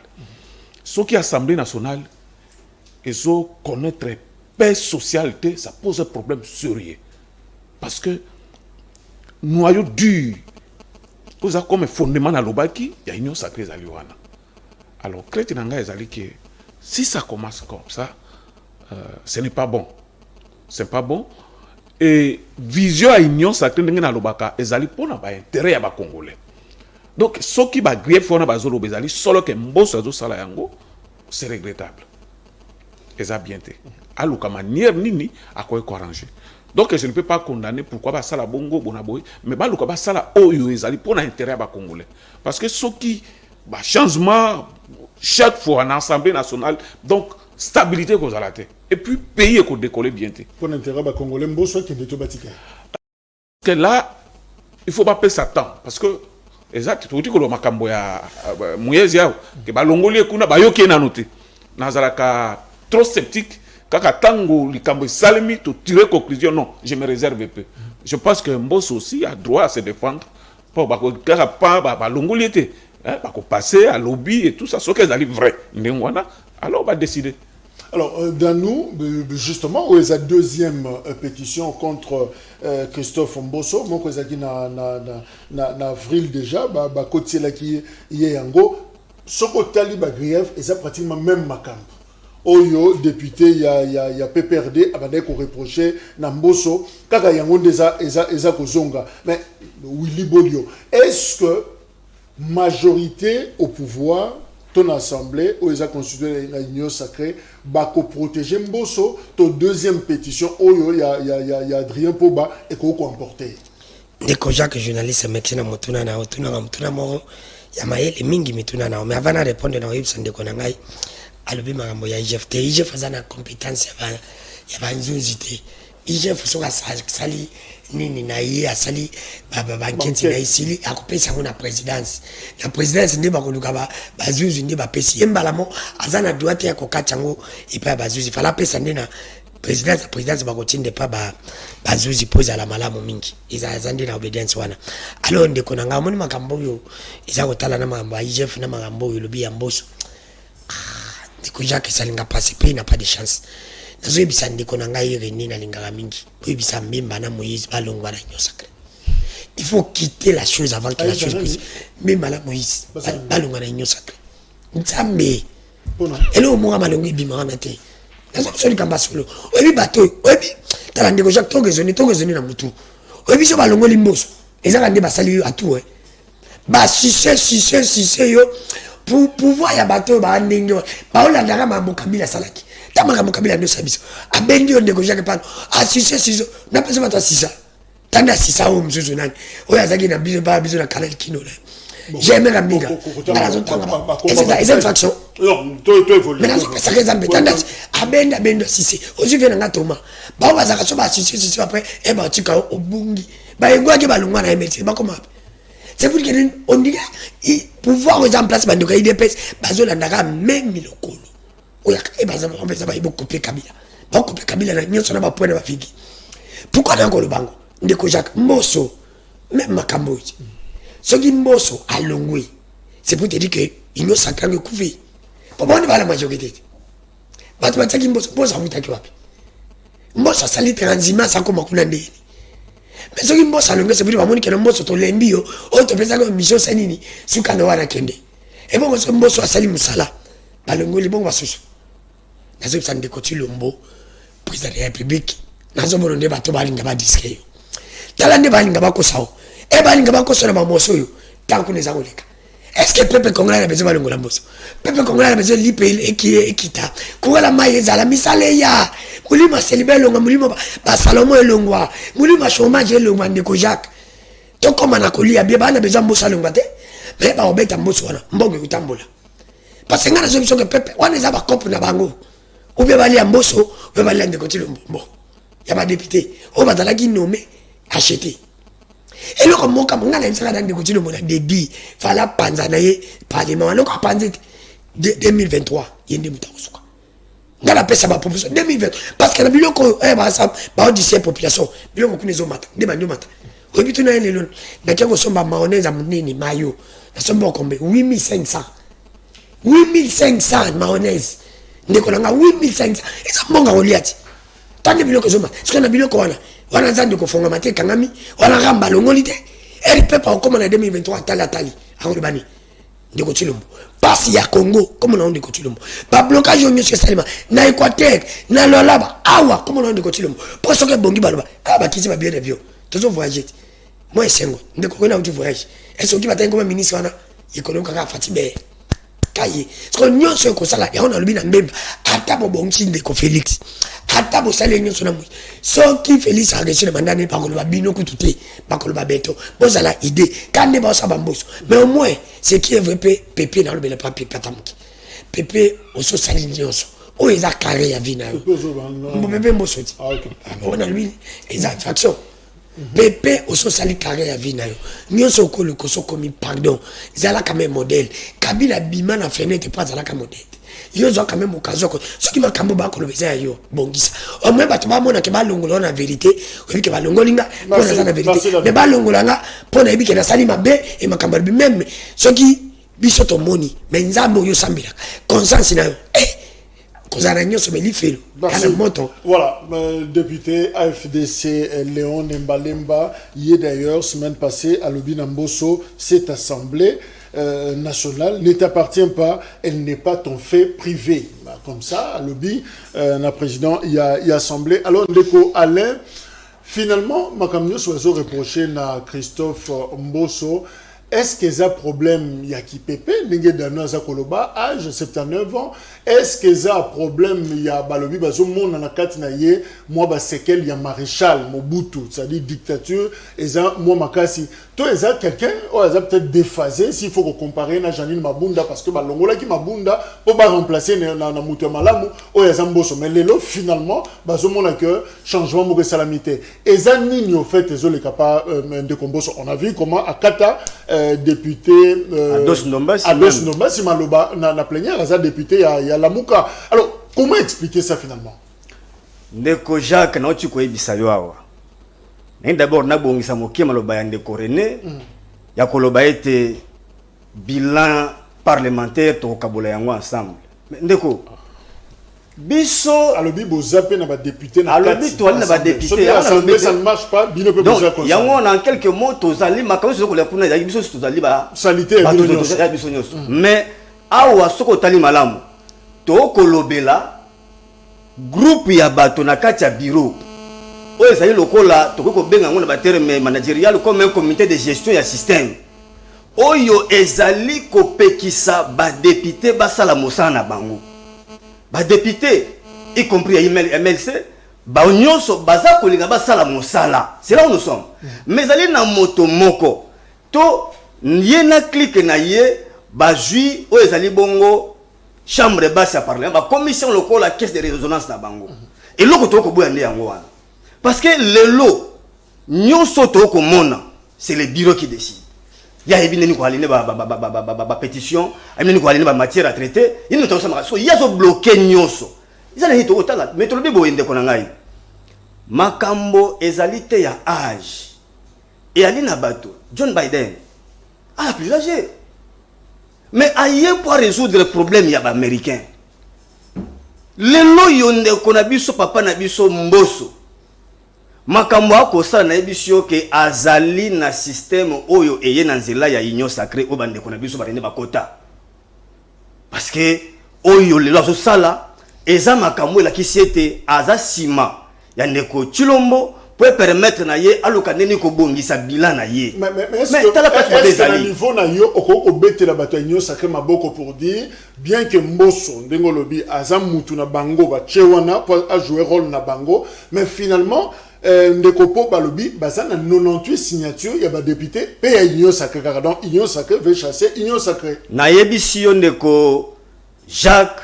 Ce qui est Assemblée nationale, ils ont connaître paix socialité, ça pose un problème sérieux. Parce que noyau dur, vous avez comme fondement na lobaki, il y a union sacrée ezali wana. Alors, si ça commence comme ça, ce n'est pas bon. C'est pas bon. Et vision à l'union sacrée de l'Obaka, ezali pour n'a pas intérêt à Congolais. Donc, ce qui va grief on a bazolo bezali, solo que mboso azo sala yango, c'est regrettable. Eza bien te. Alors, comme manière nini, à quoi arranger. Donc, je ne peux pas condamner pourquoi ba sala bongo bonaboy, mais ba luka ba sala oyo ezali pour n'a intérêt à Congolais. Parce que ce qui bah, changement chaque fois en Assemblée nationale, donc stabilité qu'on a la tête. Et puis pays qu'on décolle bien. Pour l'intérêt des Congolais, Mboso qui est de Batiké. Que là, il ne faut pas perdre sa temps. Parce que, exact, tu dis que le Makambo ya Mouyezia, que Balongoli kuna bayoki na noté. Nazalaka trop sceptique. Kaka tango likambo salmi to tirer conclusion non, je me réserve un peu. Je pense que Mboso aussi a droit à se défendre. Pour kaka pas Balongoli était. Bah, passer à lobby et tout ça, ce qu'elles arrivent vrai. Alors on va décider. Alors, dans nous, justement, où est la deuxième pétition contre Christophe Mboso, moi, que j'ai dit en avril déjà, côté là qui est en gros, ce côté là, grief, et ça pratiquement même ma camp. Oyo, député, il y a PPRD, abandé qu'on reprochait Namboso, kaka yango déjà, eza kozonga. Mais, Willy Bolio, est-ce que majorité au pouvoir, ton assemblée, où ils ont constitué l'union sacrée, bako protéger Mboso, ton deuxième pétition, où il y a Adrien Poba et qu'on a emporté. Ndeko Jacques, journaliste, mexina motuna na motuna moro, ya maele mingi mituna na, mais avant de répondre na website ndeko na ngai, alobi makambo ya IGF te, IGF aza na compétence ya banzunzi te. IGF soka sali nini na ye asali bankenti na isili akopesa ngo na présidence. Na présidence nde bakoluka bazuzu nde bapesi yembala mo azana droite ya kokata ngo epa bazuzu fala pesa nde na présidence bakotinde pa bazuzu poza la malamu mingi iza azande na obedience wana. Alors ndeko na nga moni makambo yo iza kotala na makambo ya IGF na makambo yo lobi ya Mboso. Ndeko Jacques salinga passer pe n'a pas de chance. Nazo ebisa ndeko na ngai René na lingaka mingi. Ebisa Mbemba na Moïse balongwa na union sacrée. Il faut quitter la chose avant que la chose puisse. Mbemba na Moïse balongwa na union sacrée. Nzambe. Elo mo malongi bima na te. Nazo soli kamba solo. Oyebi bato, oyebi tala ndeko Jacques tongezoni na mutu. Oyebi so balongo limboso. Ezaka nde basali yo atu ba sise yo pour pouvoir ya bato ba ndingo. Ba olandaka mambo Kabila salaki. Tamaka Kabila no sabiso. Abendi on ndeko Jacques pano. Sise. Na pesa mata sisa. Tanda sisa o mzuzu nani. Oya zaki na biso na kanal kino là. J'aime la miga. C'est une faction. Non, toi évolue. Mais ça reste un peu tendance. Abenda sisi. Ozu vient na toma. Ba wa zaka so ba sisi après e ba tika obungi. Ba engwa ke balungwa na emetie ba koma. C'est pour que on dirait pouvoir aux en place bandoko IDPS bazola ndaka même milokolo. Oya e baza on peut ça ba couper Kabila. Ba couper Kabila na nyonso na ba point na ba fiki. Pourquoi dans le bango ndeko Jacques Mbosso même makambo. Ce qui Mbosso a longwe. C'est pour te dire que il nous s'attend couver. Pourquoi on va la majorité? Batu bataki Mbosso Mbosso amutaki wapi? Mbosso sali transhumance sans comme kuna ndeni. Mais ce qui Mbosso alonga c'est pour dire que Mbosso to lembi yo o to pesa ko mission sanini suka na wana kende. Et bon Mbosso asali musala. Balongo li bon basusu. Nazo sande ko Tshilombo président de la République. Nazo bononde bato balinga ba disque yo. Talande balinga ba kosao. E balinga ba kosona ba Mbosso yo. Tanko neza koleka. Est-ce que peuple congolais a besoin de Longola Mbosso? Peuple congolais a besoin de l'IPL et qui est équitable. Congolais maïs à la misaleya. Moulima célébrer longa, moulima Salomon et longwa. Moulima chômage et longwa de Kojak. Donc comme on a collé à bien, on a besoin de Mbosso longwate. Mais on bête à Mbosso wana. Mbongo utambola. Parce que ngana solution que peuple, on est à ba cop na bango. Ou bien aller à Mbosso, ou bien aller à Ndekoti Lombo. Bon. Il y a pas député. On va dans la guine nommé acheter. Et là, comme mon camarade, il a dit que le débit, il fallait panzanayer parlement. Alors, à panzer 2023, il y a des moutons. On a la paix, ça va proposition 2020. Parce que la biloko, on dit c'est population. Biloko, on est au matin. Des bandes au matin. Au but, on a les lots. Mais quand on sommes à mayonnaise, à monnaie, maillot, nous sommes à combien 8500. 8500 mayonnaise. Nous avons 8500. Et ça, mon gars, on l'a dit. Tant de biloko, ce qu'on a biloko, wana zande ko fonga mate kangami wana ramba longolite et peuple en comme en 2023 tali angolo bani ndeko Tshilombo passe ya Congo comme on ndeko Tshilombo ba blocage yo nyose salima na Équateur na lolaba awa comme on ndeko Tshilombo pour ce que bongi baloba ba kisi ba bien de vieux toujours voyager moi esengo ndeko ko na uti voyage est-ce que batengo comme ministre wana économique ka Fatibe kaye ce que nyonso ko sala ya ona lobina mbemba ata bo bongi ndeko Félix ata bo sala nyonso na mui so qui Félix a reçu le mandat n'est pas que le babino coûté pas que le babeto bon ça la idée quand ne pas ça bamboso mais au moins ce qui est vrai pépé dans le bel papier patamuki pépé au so sali nyonso o eza carré ya vina mo pépé mboso ti on a lui eza faction pépé au so sali carré ya vina yo nyonso ko le koso komi pardon zala quand même modèle Kabila bima na fenêtre pas zala comme modèle yo zo quand même occasion ce qui m'a kambo ba ko le beza yo bongisa au moins bato ba mona ke ba longola na vérité ou ke ba longolinga pour na vérité mais ba longolanga pour na biki na sali mabe et makamba bi même ce qui biso to moni mais nzambo yo sambila conscience na yo kozana nyonso me lifelo kana moto. Voilà, député AFDC Léon Nembalemba y est d'ailleurs semaine passée à Lobina Mbosso, cette assemblée nationale ne t'appartient pas, elle n'est pas ton fait privé. Comme ça, à Lobby, le président y a assemblé. Alors, Ndeko Alain, finalement, Makamyo Soiseau reproché à Christophe Mbosso. Est-ce qu'il y a un problème, il y a qui pépé, n'engé d'anna za koloba, âge 79 ans. Est-ce qu'il y a un problème, il y a balobi bazo mon anakati na ye, moi ba sekel il y a maréchal Mobutu, c'est-à-dire dictature, et ça moi makasi. Toi il y a quelqu'un, oh il y a peut-être déphasé s'il faut comparer na Janine Mabunda parce que balongola qui Mabunda pour pas remplacer na mutu malamu, oh il y a Mbosso mais lelo finalement bazo mon que changement mo salamité. Et ça nini au fait les le capa de Mbosso. On a vu comment Akata député Ados Nomba si maloba na plénière ça député il y a la Mouka. Alors comment expliquer ça finalement? Ndeko Jacques na otu ko ebisa yo awa. D'abord na bongisa mokie maloba ya Ndeko René ya koloba ete bilan parlementaire to kabola yango ensemble. Ndeko biso alobi bozape na ba député na alobi to na ba député ça ne marche pas bino pe boza comme ça. Yango en quelques mots tozali makambo soko la kuna ya biso tozali ba salité ya biso nyonso. Mais awa soko tali malamu to kolobela groupe ya bato na kati ya bureau oyo ezali lokola toko benga ngo na ba terme managérial comme un comité de gestion ya système oyo ezali kopekisa ba député basala mosala na bango ba député y compris ya MLC ba nyonso baza kolinga basala mosala c'est là où nous sommes mais ezali na moto moko to yena clique na ye ba jui oyo ezali bongo chambre basse à parler ba commission locale la caisse de résonance na bango et loko to ko boya ndi yango wana parce que le lot nyonso to ko mona c'est le bureau qui décide ya yebi neni ko aline ba pétition neni ko aline ba matière à traiter il ne tosama so ya zo bloquer nyoso izana hito otala metolobi boyende ko ngai makambo ezalité ya âge et alina bato John Biden a plus âgé mais aïe pour résoudre le problème ya ba américain lelo yonde ko na biso papa na biso mboso makambo akosa na ebisio ke azali na système oyo eye na nzela ya union sacrée o bande ko na biso barene bakota parce que oyo lelo azo sala eza makambo la kisiete aza sima ya ndeko Chilombo pour permettre na ye aluka neni ko bongisa bilan na ye mais tala pas de niveau na yo oko bete la bato union sacrée maboko pour dire bien que Mbosso ndengolobi aza mutu na bango ba chewana pour jouer rôle na bango mais finalement ndeko balobi bazana 98 signatures ya ba député pe ya union sacrée donc union sacrée veut chasser union sacrée na yebisi yo ndeko Jacques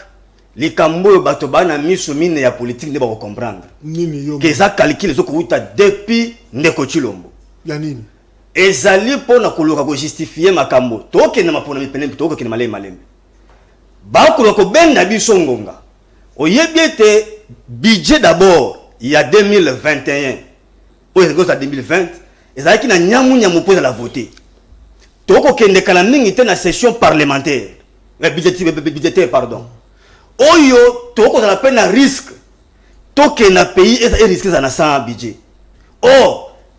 likambo bato bana miso mine ya politique ne ba comprendre nini yo que ça calcule zo ko uta depuis ndeko Chilombo ya nini ezali pona koloka ko justifier makambo toke na mapona mipene toke kina malembe ba ko benda biso ngonga oyebiete budget d'abord il y a 2021 ou est-ce 2020 ezali ki na nyamu poser la voter toko kende kala mingi te na session parlementaire budgétaire pardon oyo toko za la peine à risque toke na pays et risque za na sans budget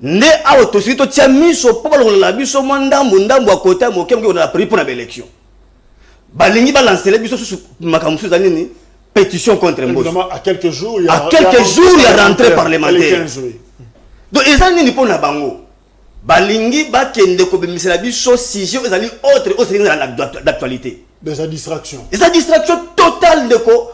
ne awo to sito tia miso po la biso ndambo akota moke moke na prix pour la élection balingi ba lancer les biso sous makamusu za nini pétition contre Mbosso. À quelques jours, il y a rentrée parlementaire. Donc, ils ont dit pour bango. Balingi ba kende ko bimisa la biso sujet ezali autre d'actualité. Des distractions. Des distractions totales de ko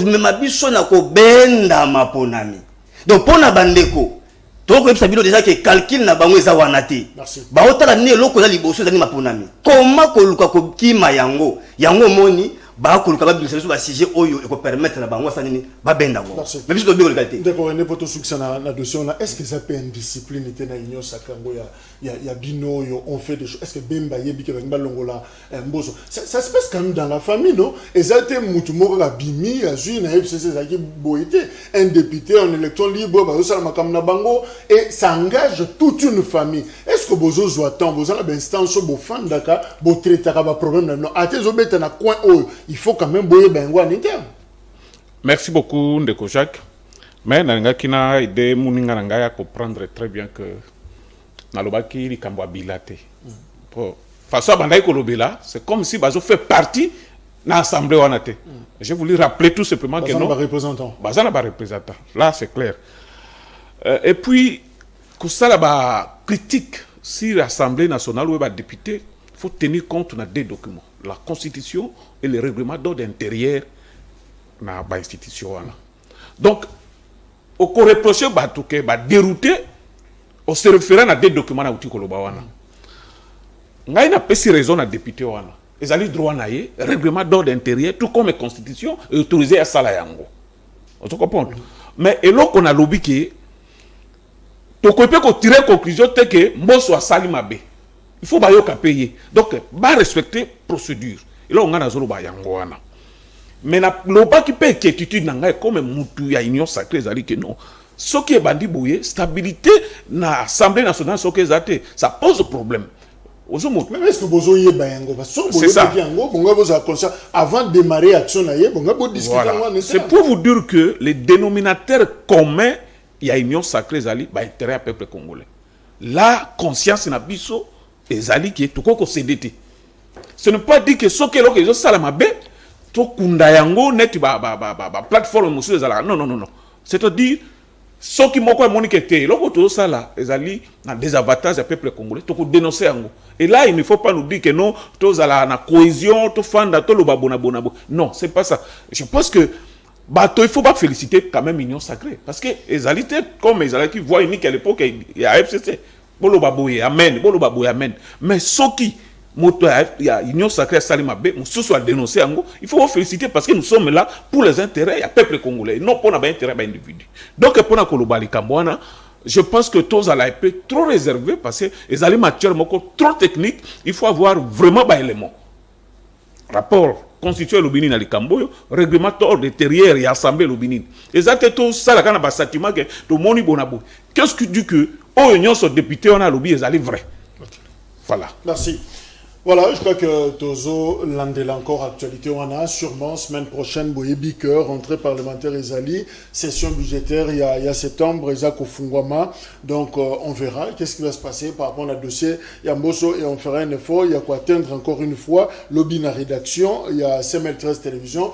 mema biso na ko benda maponami. Donc pona bandeko to ko ebisa bilo déjà que calcul na bango eza wanate. Ba otala ne loko za liboso ezali maponami. Comment ko luka ko kima yango moni ba ko luka ba bimisa biso ba sujet oyo e ko permettre na bango sanini ba benda ngo. Mais biso to bi ko qualité. D'accord, ne poto succès na dossier on a est-ce que ça peut une discipline était na union sacrée ngo ya bino yo on fait des choses est-ce que bemba yebi ke ba longola Mbosso ça se passe quand même dans la famille non ezate mutu moko ka bimi azui na FCC zaki boité un député en élection libre ba osala makam na bango et ça engage toute une famille est-ce que bozo zo attend bozo na instance bo fandaka bo traiter ka ba problème non atezo beta na coin oh il faut quand même boyer bengo en interne. Merci beaucoup Ndeko Jacques mais nanga kina idée muninga nanga ya comprendre très bien que nalobaki likambo bilate pour façon bandai kolobela c'est comme si bazo fait partie na assemblée wanate je voulais rappeler tout simplement que non bazana ba représentant là c'est clair et puis que ça là critique si l'Assemblée nationale ou ba député faut tenir compte de deux documents la constitution et le règlement d'ordre intérieur na ba institution wana donc au ko reprocher ba tout que ba dérouter on se réfère à des documents na uti koloba wana ngai na pesi raison na député wana ezali droit na ye règlement d'ordre intérieur tout comme constitution est autorisé à sala yango on comprend mais eloko na lobi ke to ko pe ko tirer conclusion te que Mbosso a sali mabe il faut ba yo ka payer donc ba respecter procédure et là on a zolo ba yango wana mais na loba ki pe inquiétude na ngai comme mutu ya union sacrée ezali que non ce qui est bandi bouillé, stabilité na Assemblée nationale, ce qui est ça pose problème. Mais est-ce que vous avez bayango c'est ça. Avant de démarrer l'action, c'est pour vous dire que les dénominateurs communs, il y a union sacrée zali, bah intérêt à peuple congolais. La conscience na biso ezali qui est tout quoi CDT. Ce n'est pas dire que ce qui est là que je salamabe, to kunda yango net plateforme monsieur zala. Non. C'est-à-dire ce qui m'a moniqué était là tout ça là ezali na des avatars à peuple congolais to ko dénoncer yango et là il ne faut pas nous dire que non tous à la cohésion to fanda to lo babona non c'est pas ça je pense que bato il faut pas féliciter quand même union sacrée parce que ezali comme ezali qui voit unique à l'époque il y a FCC bolo baboye amen mais ce qui il y a union sacrée Salimabe, nous sommes dénoncés il faut vous féliciter parce que nous sommes là pour les intérêts du peuple congolais, non pour les intérêts des individus. Donc pour la Kolobali Kambouana, je pense que tous à la EP trop réservé parce que les alliés matières trop techniques, il faut avoir vraiment des éléments. Rapport constitué le Bénin dans le Camboyo, règlement de terrière et assemblée le Bénin. Et ça, tout ça, là, quand on a bâtiment que tout le monde est bon. Qu'est-ce que dit que, oh, ils sont députés, on a lobby, ils allaient vrai. Voilà. Merci. Voilà, je crois que Tozo Landela encore actualité on a sûrement semaine prochaine Boyebi Cœur, rentrée parlementaire Ezali, session budgétaire il y a septembre Ezako Fungwama. Donc on verra qu'est-ce qui va se passer par rapport au dossier Yamboso et on fera un effort, il y a quoi atteindre encore une fois lobby na rédaction, il y a CML13 télévision,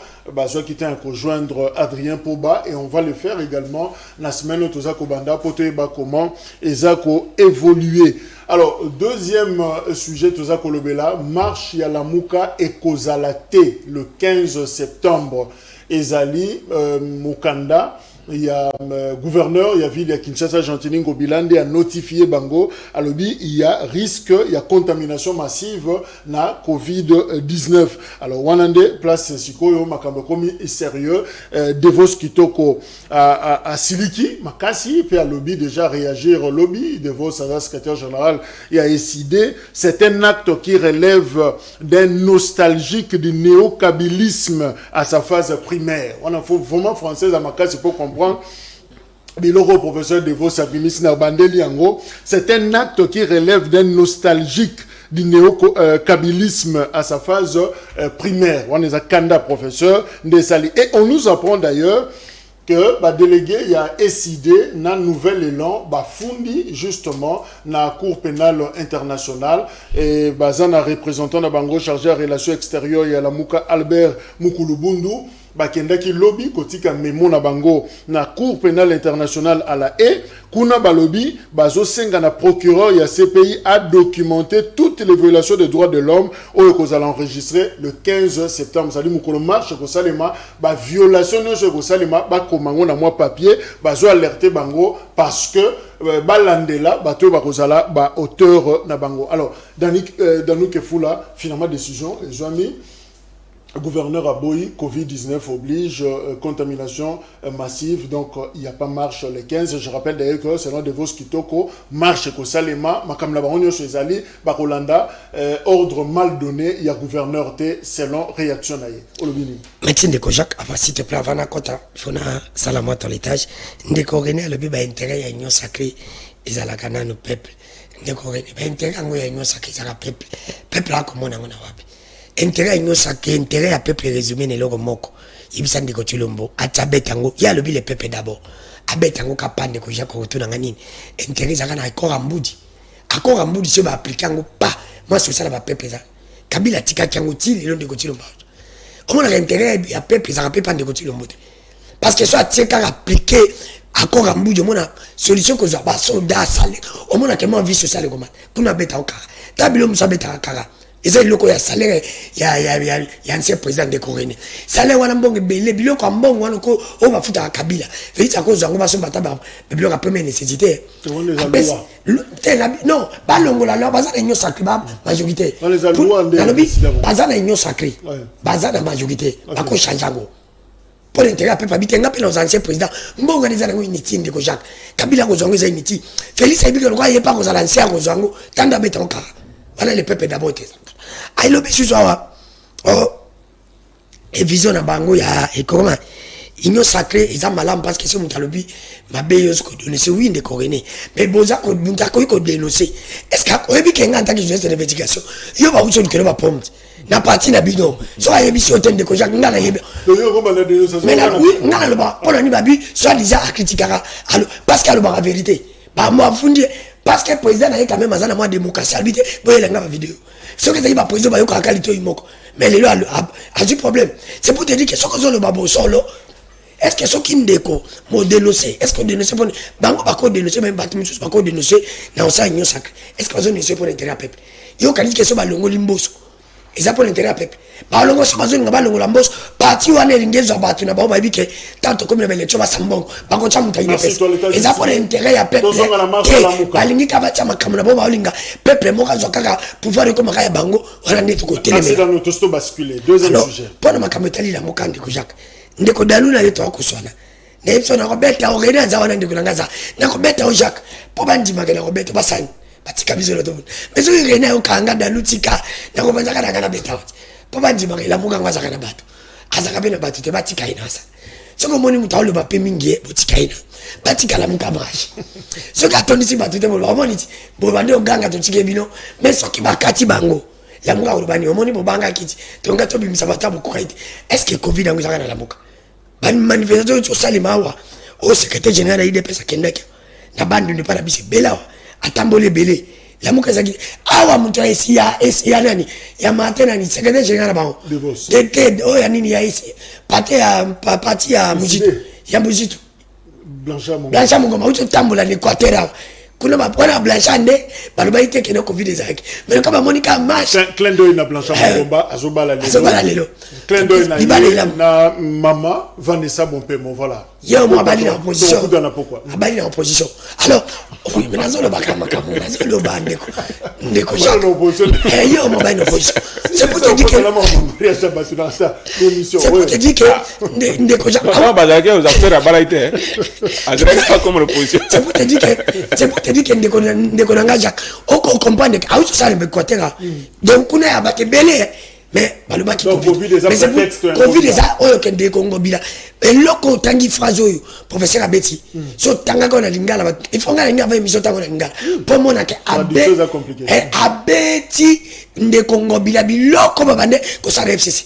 ceux qui tient à rejoindre Adrien Poba et on va le faire également la semaine Tozako Banda pour te comment Ezako évoluer. Alors, deuxième sujet, Toza Kolobela, marche Yalamuka et Kozalate le 15 septembre. Ezali, Mukanda, il y a gouverneur, il y a ville, il y a Kinshasa, Gentilini, Gobilande, a notifié Bango, à l'obi, il y a risque, il y a contamination massive na Covid-19. Alors, Wanande, place Sikoyo, Makambokomi, est sérieux, Devos Kitoko, à Siliki, Makasi, puis à l'obi déjà réagir, lobby, Devos, secrétaire général, il a décidé, c'est un acte qui relève d'un nostalgique du néo-kabilisme à sa phase primaire. On a vraiment français à Makasi pour comprendre. Biloro, professeur Devos Sabimis Narbandeli Yango, c'est un acte qui relève d'un nostalgique du néo-kabilisme à sa phase primaire. On est à Kanda, professeur Ndesali. Et on nous apprend d'ailleurs que délégué il y a décidé un nouvel élan fundi justement na cour pénale internationale et un représentant de Bango chargé à relations extérieures il y a la Muka Albert Mukulubundu bakendaki lobby kotika memo na bango na cour pénale internationale à la haie kuna balobi bazo senga na procureur ya CPI a documenté toutes les violations des droits de l'homme au kozala enregistré le 15 septembre sali mukolo marche ko salema violation no ko salema komango na moi papier bazo alerter bango parce que balandela bato bakozala auteur na bango. Alors dans Kefula finalement décision ils ont mis gouverneur Aboyi, Covid-19 oblige, contamination massive, donc il n'y a pas marche le 15. Je rappelle d'ailleurs que selon Devos Kitoko, marche ko Salema, Makam Labaronio Sezali, Bakolanda, ordre mal donné, il y a gouverneur T selon réaction naïe. Olobini. Médecine de Kojak, s'il te plaît, avant la kota, Fona Salama à l'étage, Ndeko René, le bébé intérêt, il y a une sacrée, ils ont la canane au peuple. Ndeko René, intérêt, il y a une sacrée, il y a un peuple. Peuple là, comme on a intérêt à sacré, intérêt à peuple résumé ne l'oro moko. Ibisa ndiko tulombo, atabetango, ya lobi le peuple d'abord. Abetango kapande ko jako retourna nganini. Intérêt za kana akora mbudi. Akora mbudi se ba appliquer ngo pas. Moi c'est ça la peuple za. Kabila tika kango ti le ndiko tulombo. On a intérêt à peuple za peuple ndiko tulombo. Parce que soit tika appliquer akora mbudi on a solution ko za ba soldat sale. On a tellement vie sociale comment. Pour na beta okara. Tabilo musa beta okara. Et ça, il y a salaire, il y a ancien président de Corée. Salaire, on a un bon billet, billet, on va foutre à Kabila. C'est à cause d'un gouvernement, on va première nécessité. Non, pas l'ongola, là, bazar est sacré, majorité. Bazar est sacré, bazar est majorité. Pas qu'on change à go. Pour l'intérêt à peuple habité, on appelle nos anciens présidents. Bon, on a des unité de Kojak. Kabila, on a des unité. Félix, il n'y a pas aux anciens, aux angles, tant d'habitants encore. Voilà le peuple d'abord. Aïe le bisu soa. Oh. Et vision na bango ya et comment ils ont sacré ils ont malam parce que c'est mon talobi ma beyeuse ko donner c'est oui de coréné mais boza ko munta ko dénoncer est-ce que obi kenga en tant que journaliste d'investigation yo ba uso que ba prompt na parti na bino so a émission thème de ko jak ngana yebe mais là oui ngana le ba polo ni babi soit déjà à critiquer parce qu'elle ba la vérité ba moi fundi parce que le président a quand même un mois de démocratie. Il a une vidéo. Ce que le président a qualité mais il a du problème. C'est pour te dire que ce que le babo solo, est-ce que ce qui me déco, me dénoncer, est-ce que dénoncer pour bango pas qu'on dénoncer même bâtiment pas qu'on dénoncer dans ça union sacré. Est-ce que dénoncer pour l'intérêt à peuple? Il y a quand dit que ce balongo limboso. Et ça pour l'intérêt à peuple. Balongo c'est pas une balongo lambos parti ou aller ringuer sur bâtiment na ba ba bike tant comme le l'élection va sambongo. Ba ko chamuta ine pesa. Et ça pour l'intérêt à peuple. Balingi ka ba chama kamuna ba olinga peuple mo ka zokaka pouvoir comme ka ya bango wala netu ko télé. C'est dans notre basculer. Deuxième sujet. Pour na makamotali la mokandi ko Jacques. Ndeko daluna yeto akuswana. Nepso na Robert a René Zawana de Kulangaza. Na Robert au Jacques. Pour bandima na Robert Bassan. Batika biso loto. Mais so René au Kanga da Lutika. Na Robert Zaka na beta. Pour bandima la muga ngwaza kana bato. Azaka bena bato te batika inasa. Soko moni mutaulo ba pemingi botika ina. Batika la muka mashi. Soko atondisi bato te bolo moni ti. Bo bande oganga to tike bino. Mais soki bakati bango. La muka urubani omoni bo banga kiti. Tonga to bimisa batabu kukaiti. Est-ce que Covid nguzaka na la muka? Ban manifestation to salimawa au secrétaire général IDP sakendeka na bandu ne para bisi belawa atambole belé la muka zaki awa mtu ya nani ya matena ni secrétaire général bao tete o ya nini ya isi pate ya mujitu ya mujitu Blanchard Mungoma uto tambola ni kwatera kuna mapona Blanchard baloba ite kena Covid zaki mais kama Monica March clin d'œil na Blanchard Mungoma azobala lelo clin d'œil na mama Vanessa Bompemo voilà yo mo abali na opposition abali na opposition alors oui mais nazo le bakama kama nazo le bandeko ndeko yo mo abali na opposition c'est pour te dire que c'est pour te dire que ndeko ja comment bazake aux acteurs à balaité adresse pas comme l'opposition c'est pour te dire que ndeko nanga Jacques on comprendre que au ça le côté-là donc kuna ya bakebele mais balobaki Covid mais c'est Covid ça oyo kende Congo bila eloko tangi phrase oyo professeur Abeti so tanga ko na lingala il faut ngala ngava émission tango na lingala pour mona ke Abeti nde Congo bila biloko babande ko sa FCC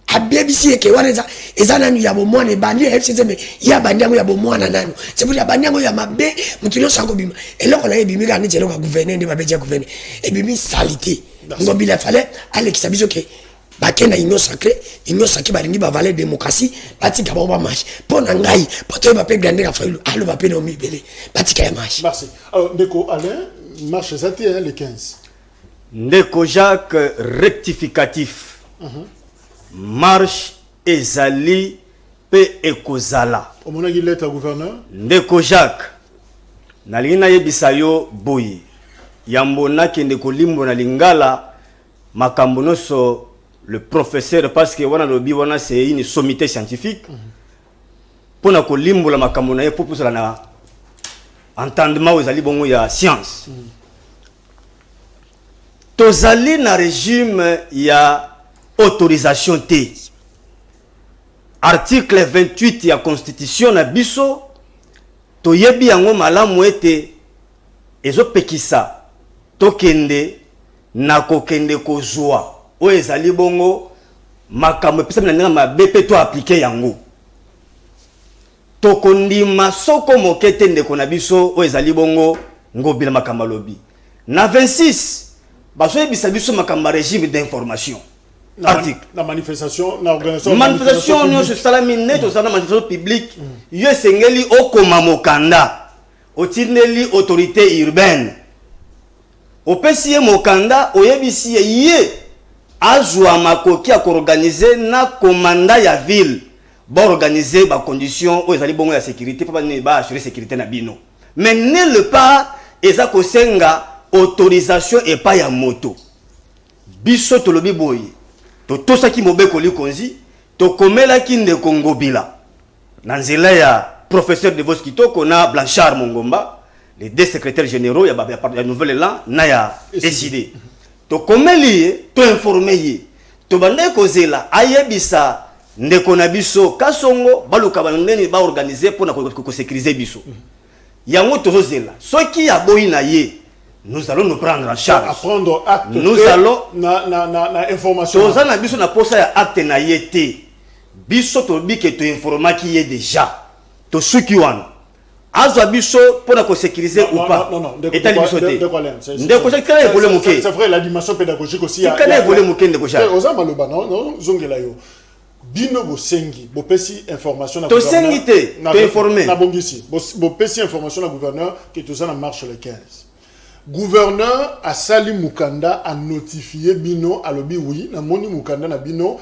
abebisi ke wana eza nanu ya bomwana bandi FCC mais ya bandi yango ya bomwana nanu c'est pour ya bandi yango ya mabe mutu sango bima eloko na ebimi ka nje eloko gouverner ndi babeja gouverner ebimi salité ngombi la fallait Alex Abizo ke bakena union sacrée balingi ba valer démocratie batika ba marche pona ngai poto ba pe grande ka failu alo ba pe no mi belé batika ya marche. Merci. Alors Ndeko Alain marche zati le 15. Ndeko Jacques rectificatif. Marche ezali pe ekozala. Omonaki lettre gouverneur Ndeko Jacques nalina yebisa yo boyi yambona kende kolimbo na lingala makambo noso le professeur parce que wana lobi wana c'est une sommité scientifique pour na kolimbo la makambo na ye pour ça na entendement ezali bongo ya science tozali na régime ya autorisation T article 28 ya constitution na biso toyebi yango malamu ete ezopekisa tokende na kokende kozwa o ezali bongo makambo pesa na ngama BP to appliquer yango tokondima soko mokete ndeko na biso o ezali bongo ngobila makambo lobi na 26 baso ebisa biso makambo régime d'information article la manifestation non se salami net au salama manifestation publique yo sengeli okoma mokanda otineli autorité urbaine opesi mokanda oyebisi ye azwa makoki a organiser na commanda ya ville ba organiser ba conditions o ezali bongo ya sécurité pa ba assurer sécurité na bino mais ne le pas eza kosenga autorisation et pas ya moto biso tolobi boyi to tosaki mobeko likonzi to komela kinde Congo bila na nzela ya professeur de Vos Kitoko na Blanchard Mungoma les deux secrétaires généraux ya nouvelle là na ya décidé to komeli to informer to bande kozela ayebisa ndeko na biso kasongo baluka bandeni ba organiser pour na ko sécuriser biso yango tozozela soki ya boyi na ye nous allons nous prendre en charge. À prendre acte. Nous allons na information. Tous na biso na posa ya acte na yete. Biso to bi ke to informa ki est déjà. To suki wana. Azwa biso pour na ko sécuriser ou pas. Non. État biso te. Ndeko ça évolue moké. C'est vrai la dimension pédagogique aussi. Ça évolue moké ndeko cha. Oza maloba non zongela yo. Bino bosengi, bopesi information na gouverneur. To sengi te, to informer. Na bongisi. Bopesi information na gouverneur que tout ça na marche le 15. Gouverneur a sali Mukanda a notifié bino a lobi oui na moni Mukanda na bino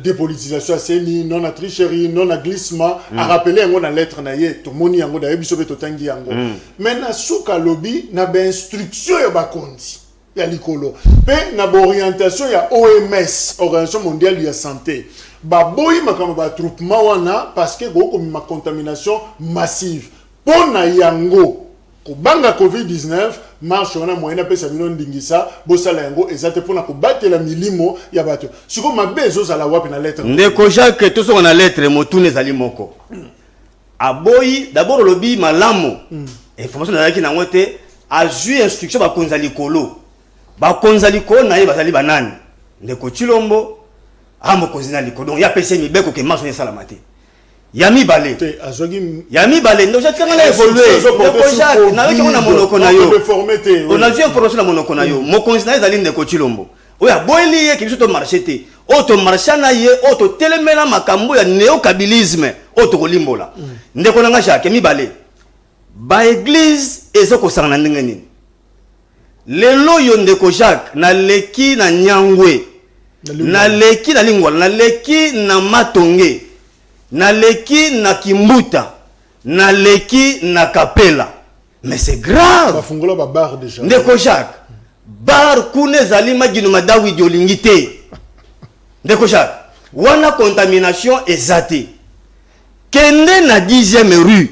dépolitisation aseni non a tricherie non a glissement a rappelé yango na lettre na ye to moni yango da yebiso be to tangi yango mais na suka lobi na ba instruction ya ba konti ya likolo pe na orientation ya OMS Organisation mondiale de la santé baboyi makama ba troupement wana parce que go ma contamination massive pona yango kobanga COVID-19 marche wana moyena pesa bino ndingisa bosala yango ezate pona kobatela milimo ya bato siko mabezo za la wapi na lettre ndeko Jacques tout ce na lettre motune ezali moko aboyi d'abord lobi malamu information nazaki na ngote azui instruction ba konza likolo na ye bazali banani ndeko Chilombo amo kozina likolo donc ya pese mibeko ke marche sala mate Yami balé. Yami balé. Nous j'ai quand même évolué. Ndeko Jacques na wiki na monoko na yo. On a vu information na monoko na yo. Mo konzina ezali ndeko Chilombo. Oya boeli ye kibiso to marché te. O to marché na ye, o to telemena makambo ya néo-kabylisme, o to kolimbola. Ndeko nanga Jacques mi balé. Ba église ezoko sanga ndenge nini. Lelo yo ndeko Jacques na leki na Nyangwe. Na leki na Lingwala, na leki na Matonge. Na leki na Kimbuta. Na leki na Kapela. Mais c'est grave. Bafungola ba bar déjà. Ndeko Jacques. Bar kune zali magino madawi diolingite. Ndeko Jacques. Wana contamination ezate. Kende na 10e rue.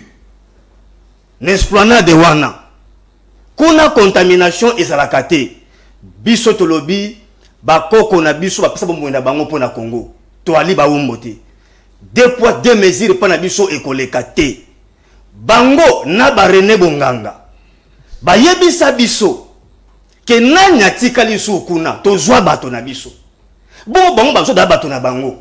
N'esplanade wana. Kuna contamination ezalakate. Biso tolobi bakoko na biso bapesa bomwenda bango pona Congo. To ali ba umbote. 2 poids 2 mesures pana biso ekoleka te. Bango na barene bonganga. Bayebisa biso ke nanya tikali su kuna tozwa bato na biso. Bon bango bazo da bato na bango.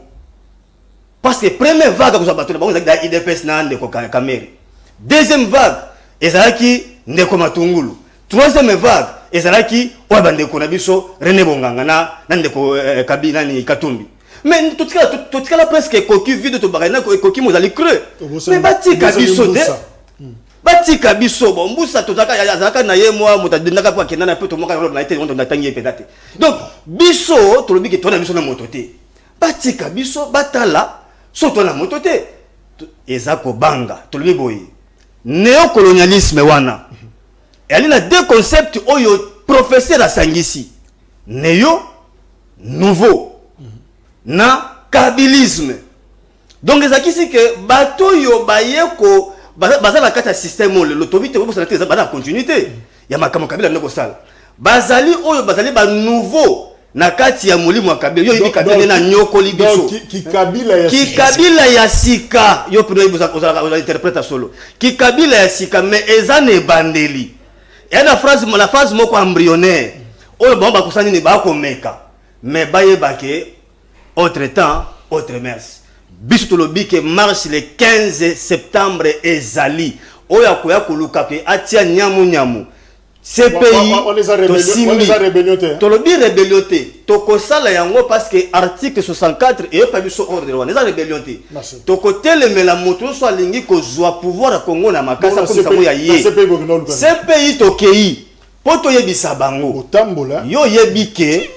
Parce que première vague kozwa bato na bango ezaki da IDPS na ndeko Kamere. Deuxième vague ezalaki ndeko Matungulu. Troisième vague ezalaki oya bandeko na biso René Bonganga na ndeko Kabila ni Katumbi. Mais tout cas presque coquille vide to barena coquille mozali creux. Mais batika biso de batika biso bon mbusa tozaka yazaka na ye moi mutadendaka kwa kenda na pe to moka na été on na tangi pedate. Donc biso to lobi ke to na biso na mototé. Batika biso batala so to na mototé. Ezako banga to lobi boyi. Néocolonialisme wana. Et il y a 2 concepts oyo professeur asangisi. Néo nouveau. Na kabylisme. Donc ezakisi que bato yo bayeko bazala kata système le tobite bo santé za bana continuité. Ya makamo kabila ndeko sala. Bazali oyo bazali ba nouveau na kati ya mulimo wa kabila yo kabila na nyoko libiso. Ki kabila ya sika yo pino ibuza oza interprète solo. Ki kabila ya sika mais ezane bandeli. Et la phrase moko embryonnaire. Oyo bomba kusani ni ba ko meka. Mais baye bake autre temps, autre mers. Biso lobi que marche le 15 septembre ezali. Oya koya koluka pe atia nyamu. CPI on les a rébellioté. To lobi rébellioté. To ko sala yango parce que article 64 et pas biso ordre wana. Les a rébellioté. To ko telemela moto so alingi ko zwa pouvoir à Congo na makasa comme ça moya ye. CPI to kei. Poto yebisa bango. Otambola. Yo yebike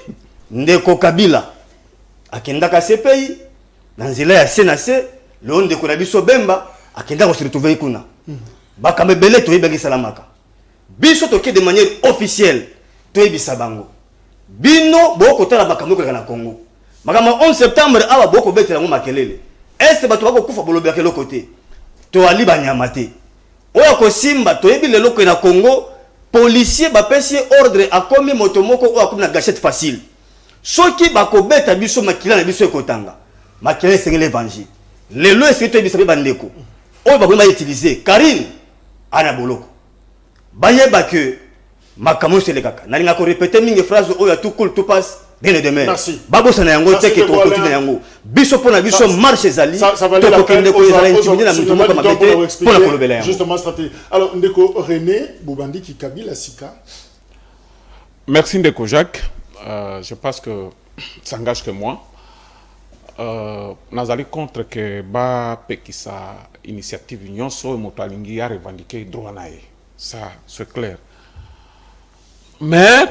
ndeko Kabila. Akendaka CPI nanzila ya senase le onde ko na biso bemba akenda ko se retrouver kuna bakamebele to yebaki salamaka biso to ke de manière officielle to yebisa bango bino boko tala bakambo ko na Congo makama 11 septembre awa boko betela ngo makelele est bato bako kufa bolobi akelo côté to ali banyamate oya ko simba to yebi lelo ko na Congo policier ba pesi ordre akomi motomoko o akuna gâchette facile. Soki bakobeta biso makila na biso ekotanga makila esengeli évangile lelo esengeli to biso bandeko oyo bakoma utiliser Karine ana boloko bayeba que makamo selekaka nalinga ko répéter mingi phrase oyo tout cool tout passe bien le demain babosa na yango teke to continue yango biso pona biso marche ezali to kokende ko ezala intimidé na mutu moko mabete pona kolobela yango justement stratégie. Alors ndeko René Bobandi ki Kabila sika. Merci ndeko Jacques. Je pense que ça engage que moi. Nous allons contre que ba pekisa initiative union so motalingi a revendiqué droit nae. Ça c'est clair. Mais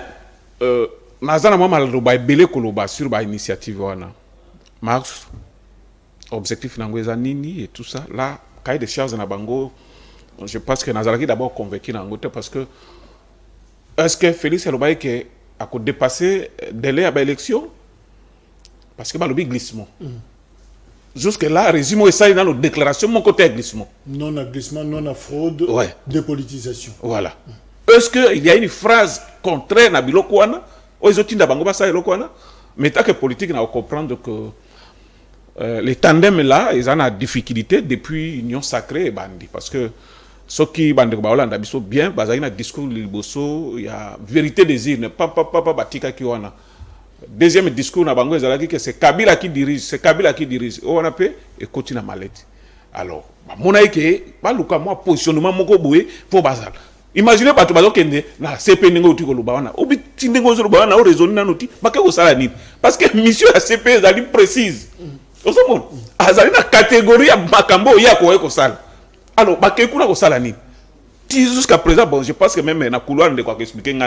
nazana moi mal roba belé koloba sur ba initiative wana. Mars objectif nangweza nini et tout ça là cahier de charges na bango. Je pense que nazalaki d'abord convaincu nangote parce que est-ce que Félix Elobaye que à dépasser délai à l'élection parce que le glissement. Jusque là, résumé et ça dans nos déclarations mon côté glissement. Non à glissement, non à fraude, dépolitisation. Voilà. Est-ce qu'il y a une phrase contraire à Bilokwana ou ils ont dit mais tant que politique, on comprendre que les tandems là, ils ont la difficulté depuis l'Union sacrée et Bandi parce que ceux qui bande bien, ils ont un discours il y a vérité désir, ne pas batika qui wana. Deuxième discours na bango ezalaki que c'est Kabila qui dirige, on a fait et continue à malette. Alors, mon aïe pas le cas moi positionnement moko boye pour bazal. Imaginez pas tout bazo kende na CP ningo uti ko lubawana. Obi tindingo zo lubawana o raisonner na noti ba ke ko sala ni parce que mission à CP ezali précise. Osomon azali na catégorie ya makambo ya ko sala. Alors, jusqu'à présent, bon, je pense que même dans le couloir de quoi expliquer,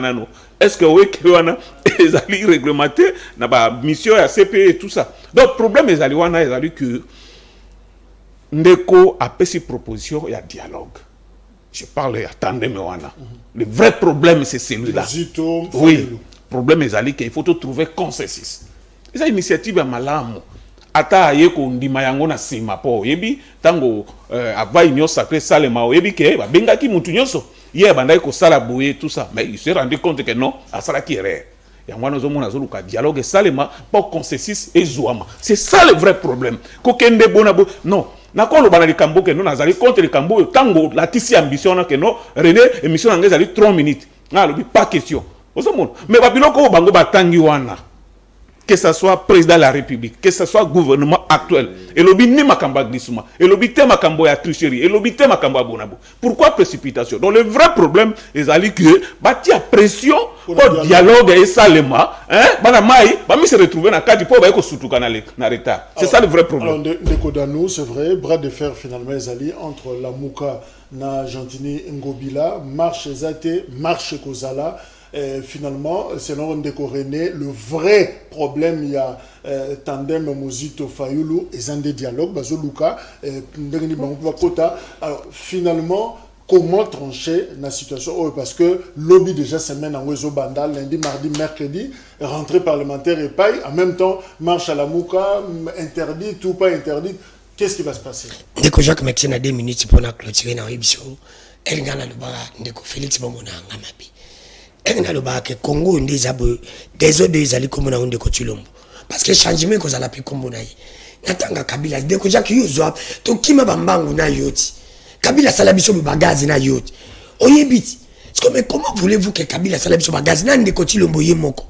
est-ce que oui, ils allaient réglementer la mission à CPE et tout ça. Donc, le problème, ils allaient que Ndeko a fait ses propositions, il y a dialogue. Je parle, attendez, mais le vrai problème, c'est celui-là. Oui, le problème, il faut trouver consensus. C'est une initiative à Malamo. Ata ayeko ndima yango na sima po yebi tango ava union sacrée salema yebi ke ba bengaki mutu nyonso ye bandai ko sala boye tout ça mais il se rendait compte que non asala ki erreur yango na zomona zoluka dialogue salema pour consensus et zouama c'est ça le vrai problème ko kende bona bo non nakolo bana likambo ke non nazali contre likambo tango la tisi ambition na ke non René émission ngeza ali 3 minutes na lobi pas question ozomona mais ba biloko bango batangi wana que ce soit président de la République, que ce soit gouvernement actuel, et l'obi ni makamba glissement, et l'obi te makambo ya tricherie, et l'obi te makambo ya bonabo. Pourquoi précipitation? Donc le vrai problème, c'est que bâti à pression pour dialogue et salema, hein, bana mai, bami se retrouver dans cadre pour ba ko sutuka na retard. C'est ça le vrai problème. Alors de Kodano, c'est vrai, bras de fer finalement Ezali entre la Mouka na Gentini Ngobila, marche Zate, marche Kozala. Finalement, selon Ndeko René, le vrai problème, il y a tandem Mozito Fayulu et Zandé Dialogue, Bazo Luka, alors finalement, comment trancher la situation? Parce que lobby déjà semaine en Wezo Bandal, lundi, mardi, mercredi, rentrée parlementaire et paille, en même temps, marche à la Mouka, interdit, tout pas interdit. Qu'est-ce qui va se passer? Ndeko Jacques Maxine a 2 minutes pour la clôturer dans l'émission. Elle gagne le bar, Ndeko Félix Bomona Ngamabi. Et le bac Congo des abos des autres des alliés comme on a de Kotulombo parce que changement que ça l'a pris comme on a n'attends Kabila dès que Jacques Youzouab ton qui m'a bambangu na yoti Kabila salabiso bagazi na yoti oyebiti mais comment voulez-vous que Kabila salabiso bagazi na de Kotulombo yemoko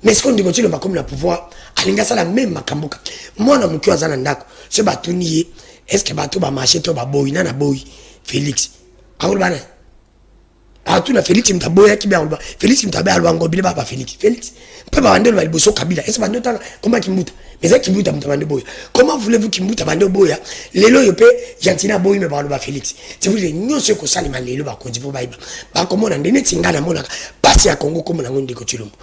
mais ce qu'on dit Kotulombo comme la pouvoir alinga sala même makamboka moi na mukyo azana ndako ce batunier est-ce que bato ba marché to ba boy na boy Félix aulbana ah tout la Félix mtaboya ki ba Félix mtaboya alwango bile baba Félix peut ba bandelo ba boso Kabila est-ce bando tanga comment kimuta mais ça kimuta mtamande boya comment voulez-vous kimuta bando boya lelo yope jantina boy me ba Félix c'est vous nyonso ko salima lelo ba konzi po baiba ba komona ndene tingana mona pasi ya Congo comme na ngonde ko Chilombo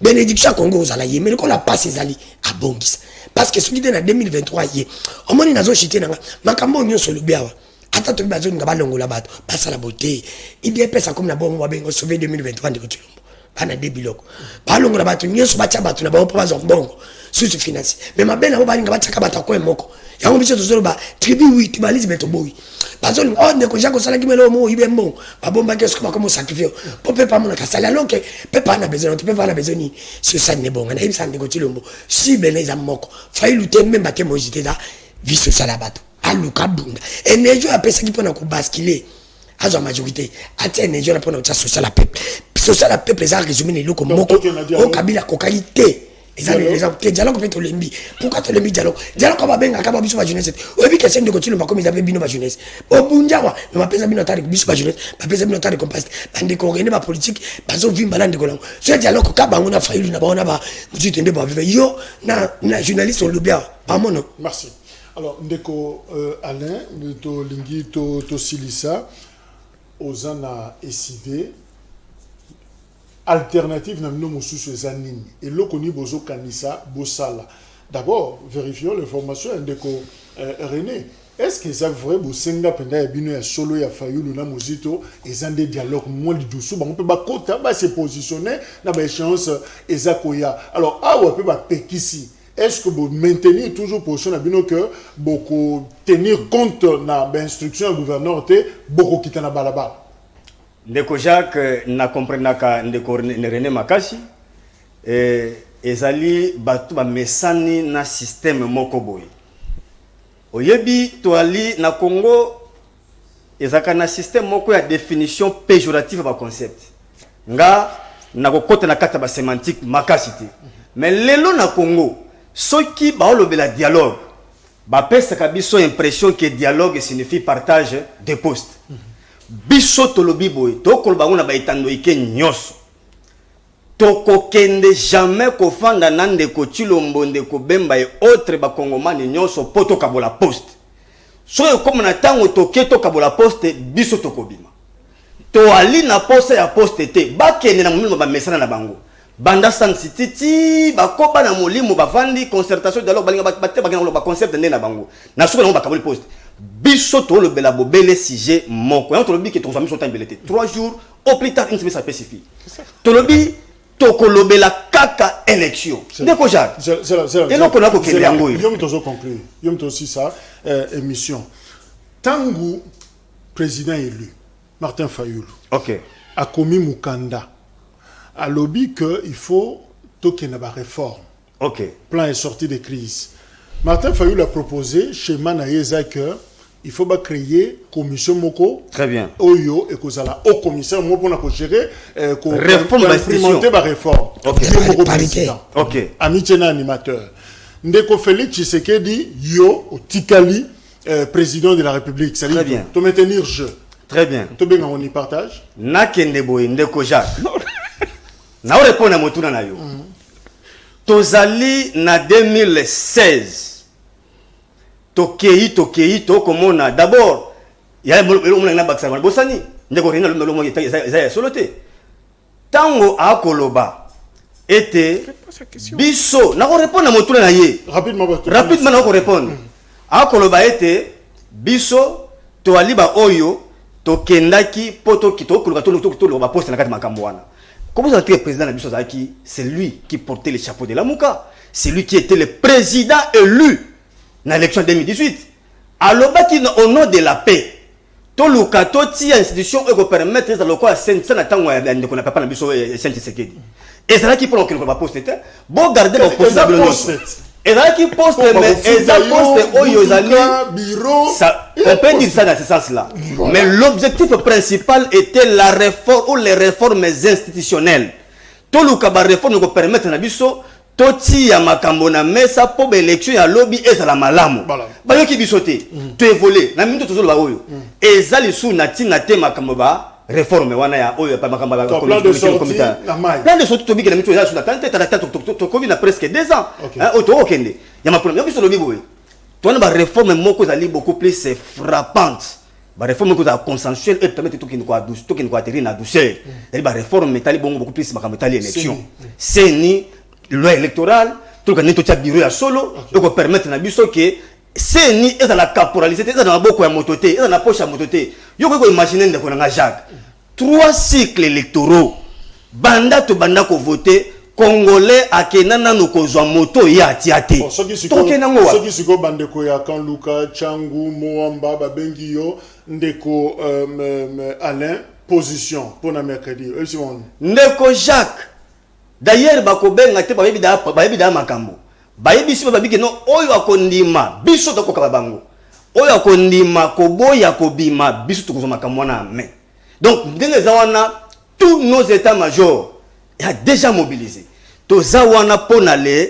bénédiction Congo aux alliés mais ko la passe ezali abongisa parce que celui de na 2023 yé au moins nazo chité nanga makambo nyonso lubiawa ata to bazo ngaba longola bato pasa la beauté il bien pesa comme na bon wa bengo sauver 2023 de Kotulombo bana debiloko ba longola bato nyeso bacha bato na ba pa bazo bongo sous finance mais ma belle ba ngaba chaka bato ko moko yango biso tozolo ba tribu 8 ba Elizabeth boy bazo on ne ko jako sala kimelo mo ibe mo ba bomba ke sko ba comme sacrifice pour pas mon kasala alors que papa na besoin tu peux pas la besoin ni ce ça ne bon na imsa de Kotulombo si beneza moko fa lutter même ba ke mo jité da vie ce salabato aluka bunga energie a pesa qui pona ko basculer azo majorité ati energie na pona social la peuple les a résumé les loko moko o Kabila ko qualité les a dialogue peut lembi pourquoi to lembi dialogue ba benga ka ba biso ba jeunesse o bi question de continuer comme ils avaient bino ba jeunesse o bunjawa mais ma pesa bino tari biso ba jeunesse ba pesa bino tari compasse bande ko rene ba politique bazo vimba lande ko lango ce dialogue ka bango na failu na ba ona ba mutite nde ba vive yo na journaliste on lobia pas mon merci. Alors, Ndeko Alain, to Lingi, to Silisa, Ozana SID, alternative n'a pas de zanini. Et là, on a Bozo Kanisa, Bosala. D'abord, vérifions l'information, Ndeko René. est-ce que ça vrai bosenga penda ya bino ya solo ya Fayulu na Muzito et des dialogues moins du dessous on peut pas kota ba se positionner na ba échéance ezakoya alors on peut pas pekisi est-ce que vous maintenez toujours position na bino que beaucoup tenir compte na instruction du gouverneur te beaucoup kita na balaba ndeko Jacques na comprenaka ndeko René Makasi ezali batu ba mesani na système moko boy oyebi toali na Congo ezaka na système moko ya définition péjorative ba concept nga na kokota na kata ba sémantique makasi te mais lelo na Congo soki ba olobela dialogue ba pesa biso impression que dialogue signifie partage des postes biso tolobi boy to koloba ngona ba itando ike nyoso toko kende jamais kofanda nande ko Chilombo ndeko Bemba et autres ba Congomani nyoso poto kabola poste so comme na tango toke to kabola poste biso tokobima to ali na poste ya poste te ba kende na mulimo ba mesana na bango banda sansititi ba koba na mulimo ba vandi concertation dialogue balinga ba concept ndé na bango na suka na ba kaboli poste biso to le bela bobele sujet moko ya to lobi ke to fami so tambelete 3 jours au plus tard une semaine ça spécifie to lobi tokolobela kaka élection ndeko Jacques et donc on a kokende yango yo mtozo conclure yo mtozo ça émission tangu président élu Martin Fayulu OK a commis mukanda a lobby que il faut tokena ba réforme OK plan est sorti de crise Martin Fayulu a proposé schéma na yeza que il faut créer commission moko très bien oyo et kozala au commissaire moko na ko gérer ko réforme implémenter ba réforme OK OK amichena animateur ndeko Félix Tshisekedi yo otikali président de la République ça dit to maintenir jeu très bien to benga on y partage na kende boy ndeko Jacques na répondre à motuna na yo tozali na 2016 Tokei to komona d'abord il y a le na baksa bosani ndeko rina le mo ya solote tango akoloba était biso na ko répondre na motuna na ye rapidement na ko répondre akoloba était biso to aliba oyo to kendaki poto kito koloba to ba poste na kati makambo wana comment ça le président na biso zaki c'est lui qui portait le chapeau de la Muka c'est lui qui était le président élu dans l'élection 2018 alors au nom de la paix to lukato ti institution e ko permettre za lokwa sensa na tango ya ndeko na papa na biso Saint Sekedi et ça qui pour que le poste bon garder le poste et là qui poste mais eza poste oyo zali bureau ça on peut dire ça dans ce sens là mais l'objectif principal était la réforme ou les réformes institutionnelles to lukaba réforme ko permettre na biso toti ya makambo na mesa po élection ya lobby ezala malamu ba yoki bisote to évoluer na minute tozolo ba oyo ezali sous na tina te makambo ba réforme wana ya oyo pa makambo ba commission plan de sortie to biki na minute ezala sous la tante to kobi na presque 2 ans auto okende ya ma problème yoki so lobby boy to na ba réforme moko ezali beaucoup plus frappante ba réforme ko za consensuel et permettre to kin ko douce to kin ko atterrir na douceur ba réforme metali bongo beaucoup plus makambo tali élection c'est ni loi électorale tout le monde bureau ya solo et ko permettre na biso que c'est ni eza la caporalité eza na boko ya mototé eza na poche ya mototé yo ko imaginer ndeko na Jacques 3 cycles électoraux banda ko voter congolais akenana no kozwa moto ya tiate to kenango wa soki siko bandeko ya Kanluka Changu Moamba babengi yo ndeko Alain position pour na mercredi ndeko Jacques d'ailleurs bakobenga te bayebi da makambo bayebi si babiki no oyo akondima biso to koka bango oyo akondima koboya kobima biso to kozoma makambo na mais donc ndenge zawana tous nos états majors a déjà mobilisé to zawana pona le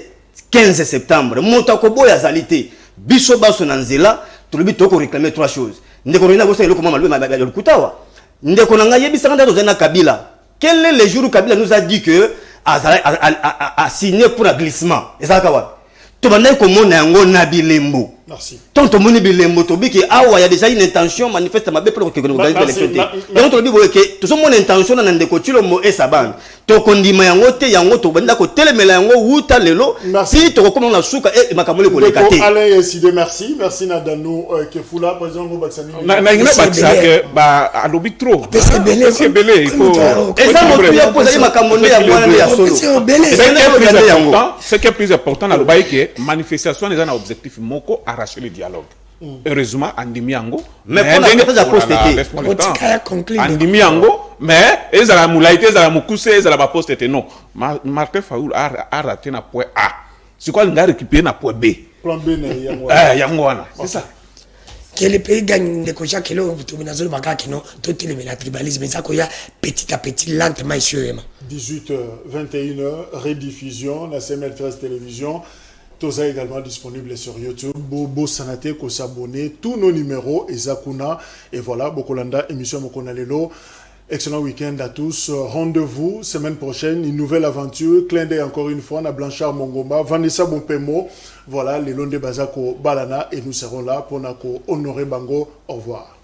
15 septembre monta koboya zalité biso baso na nzela to lobi to ko réclamer 3 choses ndeko rina bosa eloko mama le kutawa ndeko na ngayebi sanga to zena Kabila quel est le jour où Kabila nous a dit que a signé pour un glissement ezakawa to bandai ko mona yango na bilembo merci tonto moni bilembo to biki awa ya déjà une intention manifeste mabe pour que nous organiser l'élection et on to bibo que to so mon intention na ndeko Chilombo et sa bande tokondima yango te yango tobanda ko telemela yango wuta lelo si tokokoma na suka e makamole ko lekate allez essayer merci Nadano Kefula président Ngobaksani na ngina bakisa que ba alobi trop c'est belé il faut et ça moto ya poser makamole ya mwana ya solo ce qui est plus important na lobai que manifestation les un objectif moko arracher le dialogue. Heureusement andimi yango mais pour la faire poster andimi yango mais ezala mulaite ezala mukuse ezala ba poster non Martin Faoul a raté na point A c'est quoi nga récupérer na point B plan B na yango wana c'est ça que le pays gagne de koja que lo tubinazolo bakaki no to la tribalisme ça ko ya petit à petit lentement sûrement 18h 21h rediffusion na CML13 télévision. Toza également disponible sur YouTube. Bobo Sanate ko s'abonner. Tous nos numéros et Zakuna. Et voilà, Bokolanda, émission Mokonalelo. Excellent week-end à tous. Rendez-vous semaine prochaine. Une nouvelle aventure. Clin d'œil encore une fois. Na Blanchard Mongoma. Vanessa Bompemo. Voilà, les Londe Bazako Balana. Et nous serons là pour honorer Bango. Au revoir.